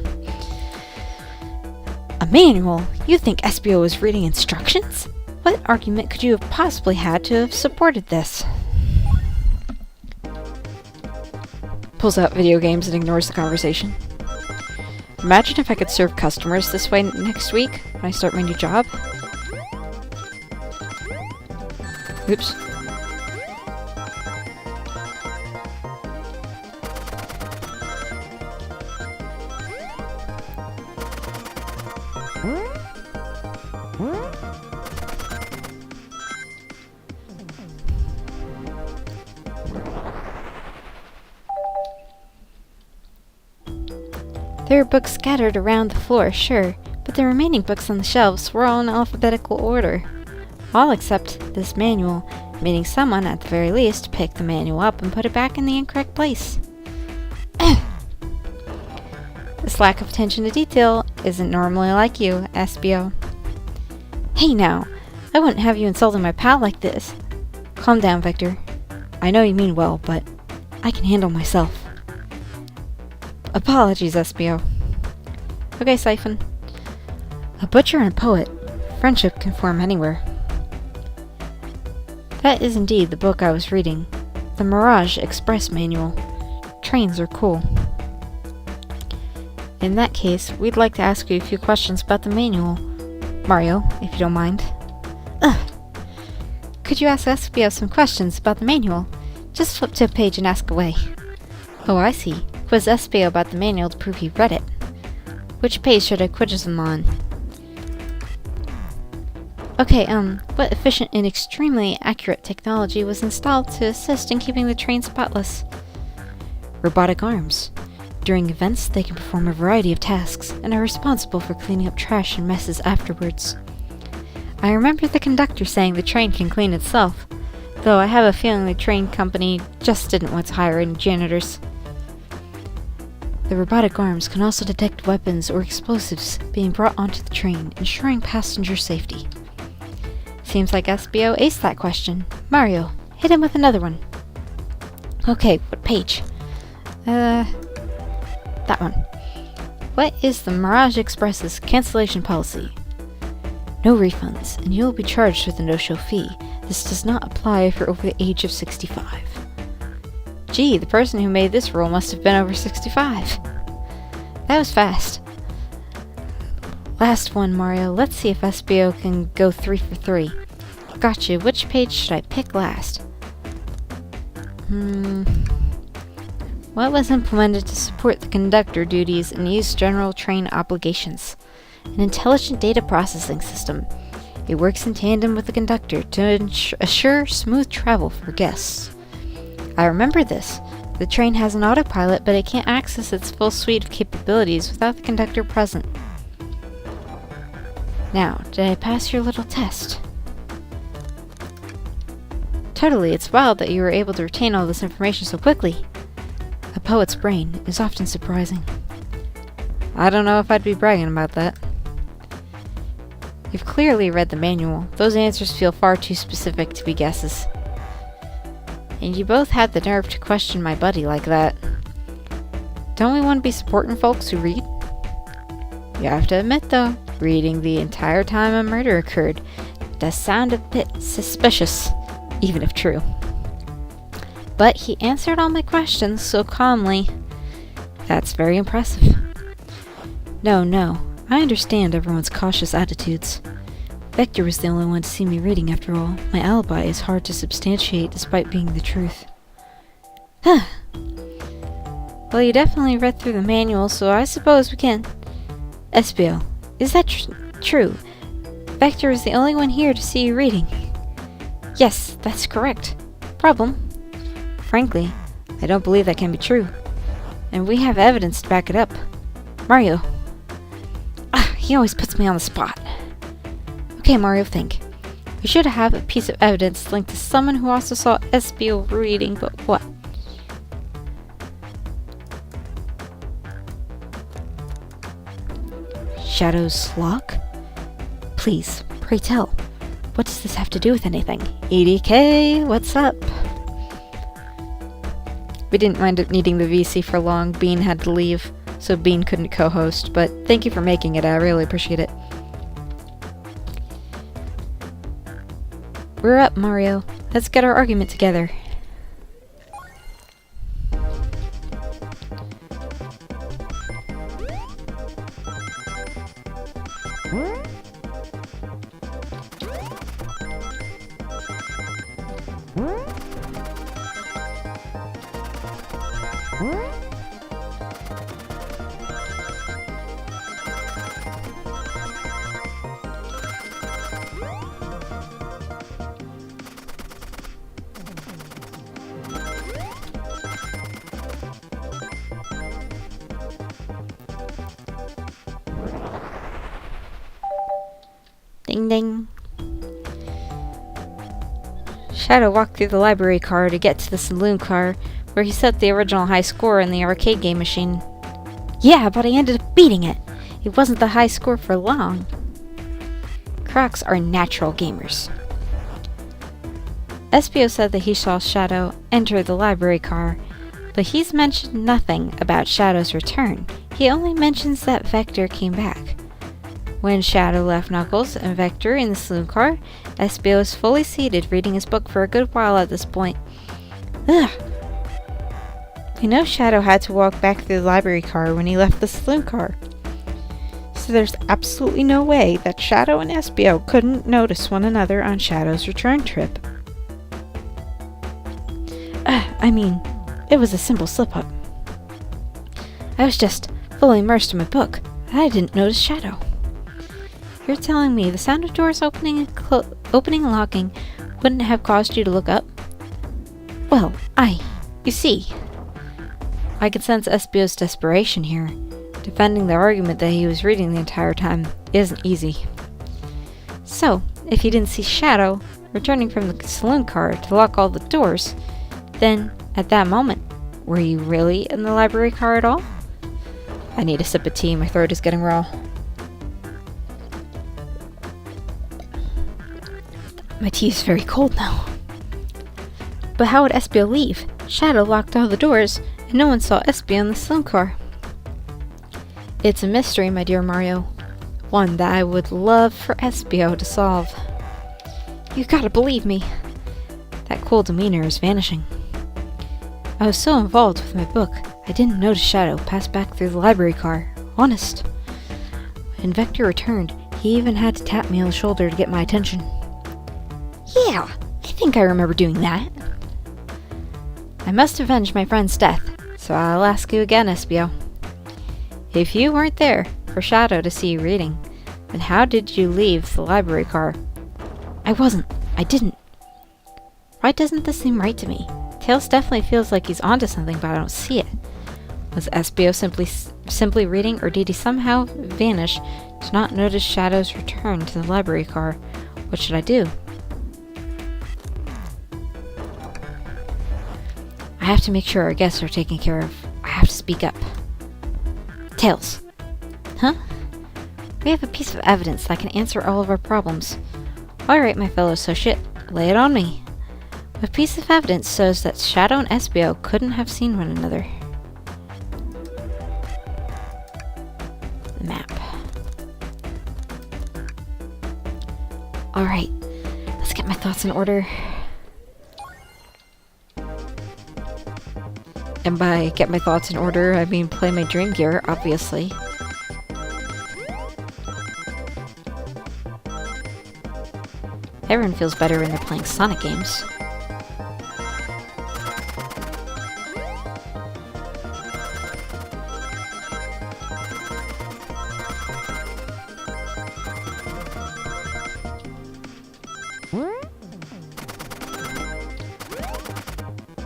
A manual? You think Espio was reading instructions? What argument could you have possibly had to have supported this? Pulls out video games and ignores the conversation. Imagine if I could serve customers this way next week when I start my new job. Oops. There are books scattered around the floor, sure, but the remaining books on the shelves were all in alphabetical order. All except this manual, meaning someone, at the very least, picked the manual up and put it back in the incorrect place. This lack of attention to detail isn't normally like you, Espio. Hey now, I wouldn't have you insulting my pal like this. Calm down, Vector. I know you mean well, but I can handle myself. Apologies, Espio. Okay, Siphon. A butcher and a poet. Friendship can form anywhere. That is indeed the book I was reading. The Mirage Express Manual. Trains are cool. In that case, we'd like to ask you a few questions about the manual. Mario, if you don't mind. Ugh! Could you ask Espio some questions about the manual? Just flip to a page and ask away. Oh, I see. Quiz Espio about the manual to prove he read it. Which page should I quiz him on? Okay, what efficient and extremely accurate technology was installed to assist in keeping the train spotless? Robotic arms. During events, they can perform a variety of tasks and are responsible for cleaning up trash and messes afterwards. I remember the conductor saying the train can clean itself, though I have a feeling the train company just didn't want to hire any janitors. The robotic arms can also detect weapons or explosives being brought onto the train, ensuring passenger safety. Seems like Espio aced that question. Mario, hit him with another one. Okay, what page? That one. What is the Mirage Express's cancellation policy? No refunds, and you will be charged with a no-show fee. This does not apply if you're over the age of 65. Gee, the person who made this rule must have been over 65. That was fast. Last one, Mario. Let's see if Espio can go 3 for 3. Gotcha. Which page should I pick last? What was implemented to support the conductor duties and use general train obligations? An intelligent data processing system. It works in tandem with the conductor to assure smooth travel for guests. I remember this. The train has an autopilot, but it can't access its full suite of capabilities without the conductor present. Now, did I pass your little test? Totally, it's wild that you were able to retain all this information so quickly. A poet's brain is often surprising. I don't know if I'd be bragging about that. You've clearly read the manual. Those answers feel far too specific to be guesses. And you both had the nerve to question my buddy like that. Don't we want to be supporting folks who read? You have to admit, though, reading the entire time a murder occurred does sound a bit suspicious, even if true. But he answered all my questions so calmly. That's very impressive. No, I understand everyone's cautious attitudes. Vector was the only one to see me reading after all. My alibi is hard to substantiate despite being the truth. Huh. Well, you definitely read through the manual, so I suppose we can. Espio, is that true? Vector is the only one here to see you reading. Yes, that's correct. Problem? Frankly, I don't believe that can be true. And we have evidence to back it up. Mario. He always puts me on the spot. Okay, Mario, think. We should have a piece of evidence linked to someone who also saw Espio reading, but what? Shadow's lock? Please, pray tell. What does this have to do with anything? EDK, what's up? We didn't wind up needing the VC for long. Bean had to leave, so Bean couldn't co-host, but thank you for making it. I really appreciate it. We're up, Mario. Let's get our argument together. Ding ding. Shadow walked through the library car to get to the saloon car, where he set the original high score in the arcade game machine. Yeah, but I ended up beating it. It wasn't the high score for long. Crocs are natural gamers. Espio said that he saw Shadow enter the library car, but he's mentioned nothing about Shadow's return. He only mentions that Vector came back. When Shadow left Knuckles and Vector in the saloon car, Espio is fully seated reading his book for a good while at this point. Ugh. We know Shadow had to walk back through the library car when he left the saloon car. So there's absolutely no way that Shadow and Espio couldn't notice one another on Shadow's return trip. It was a simple slip-up. I was just fully immersed in my book, and I didn't notice Shadow. You're telling me the sound of doors opening and locking wouldn't have caused you to look up? Well, you see, I could sense Espio's desperation here. Defending the argument that he was reading the entire time isn't easy. So, if you didn't see Shadow returning from the saloon car to lock all the doors, then, at that moment, were you really in the library car at all? I need a sip of tea, my throat is getting raw. My tea is very cold now. But how would Espio leave? Shadow locked all the doors, and no one saw Espio in the saloon car. It's a mystery, my dear Mario. One that I would love for Espio to solve. You gotta believe me. That cool demeanor is vanishing. I was so involved with my book, I didn't notice Shadow pass back through the library car. Honest. When Vector returned, he even had to tap me on the shoulder to get my attention. Yeah, I think I remember doing that. I must avenge my friend's death, so I'll ask you again, Espio. If you weren't there for Shadow to see you reading, then how did you leave the library car? I wasn't. I didn't. Why doesn't this seem right to me? Tails definitely feels like he's onto something, but I don't see it. Was Espio simply reading, or did he somehow vanish to not notice Shadow's return to the library car? What should I do? I have to make sure our guests are taken care of. I have to speak up. Tails. Huh? We have a piece of evidence that can answer all of our problems. Alright, my fellow associate, lay it on me. A piece of evidence shows that Shadow and Espio couldn't have seen one another. The map. Alright, let's get my thoughts in order. And by get my thoughts in order, I mean play my Dream Gear, obviously. Everyone feels better when they're playing Sonic games.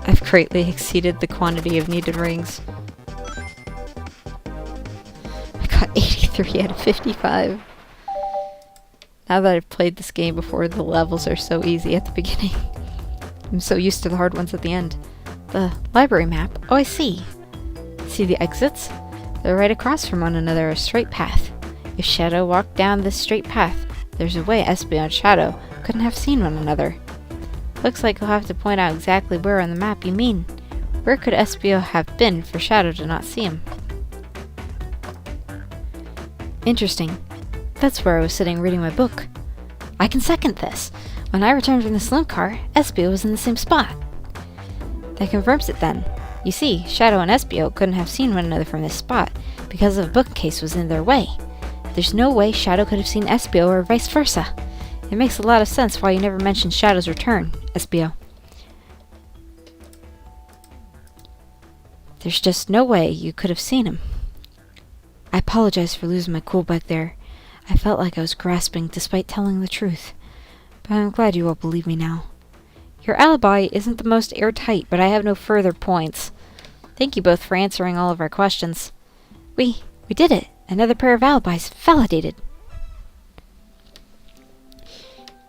I've greatly exceeded the quantity of needed rings. I got 83 out of 55. Now that I've played this game before, the levels are so easy at the beginning. I'm so used to the hard ones at the end. The library map. Oh, I see. See the exits? They're right across from one another, a straight path. If Shadow walked down this straight path, there's a way Espio and Shadow couldn't have seen one another. Looks like you'll have to point out exactly where on the map you mean. Where could Espio have been for Shadow to not see him? Interesting. That's where I was sitting reading my book. I can second this. When I returned from the saloon car, Espio was in the same spot. That confirms it then. You see, Shadow and Espio couldn't have seen one another from this spot because the bookcase was in their way. There's no way Shadow could have seen Espio or vice versa. It makes a lot of sense why you never mentioned Shadow's return, Espio. There's just no way you could have seen him. I apologize for losing my cool back there. I felt like I was grasping despite telling the truth. But I'm glad you all believe me now. Your alibi isn't the most airtight, but I have no further points. Thank you both for answering all of our questions. We did it! Another pair of alibis validated!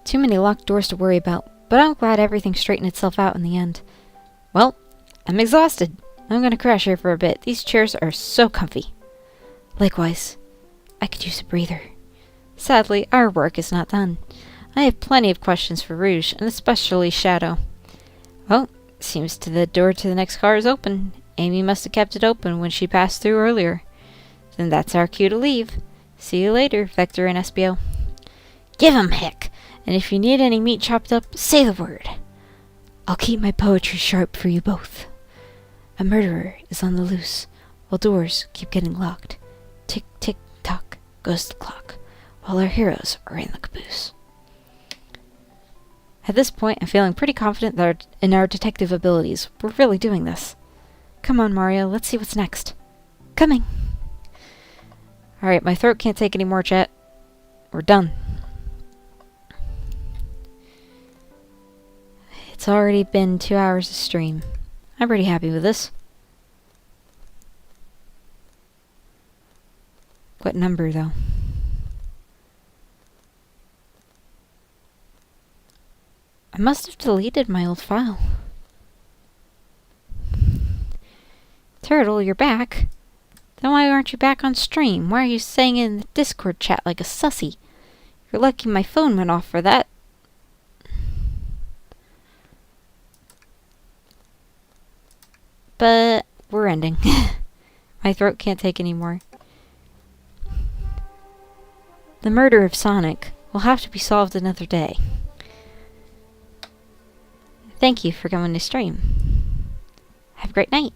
Too many locked doors to worry about, but I'm glad everything straightened itself out in the end. Well, I'm exhausted. I'm gonna crash here for a bit. These chairs are so comfy. Likewise, I could use a breather. Sadly, our work is not done. I have plenty of questions for Rouge, and especially Shadow. Well, seems the door to the next car is open. Amy must have kept it open when she passed through earlier. Then that's our cue to leave. See you later, Vector and Espio. Give 'em heck! And if you need any meat chopped up, say the word. I'll keep my poetry sharp for you both. A murderer is on the loose, while doors keep getting locked. Tick, tick, tock goes the clock, while our heroes are in the caboose. At this point, I'm feeling pretty confident that in our detective abilities. We're really doing this. Come on, Mario, let's see what's next. Coming! Alright, my throat can't take any more, chat. We're done. It's already been 2 hours of stream. I'm pretty happy with this. What number, though? I must have deleted my old file. Turtle, you're back. Then why aren't you back on stream? Why are you staying in the Discord chat like a sussy? You're lucky my phone went off for that. But we're ending. My throat can't take any more. The murder of Sonic will have to be solved another day. Thank you for coming to stream. Have a great night.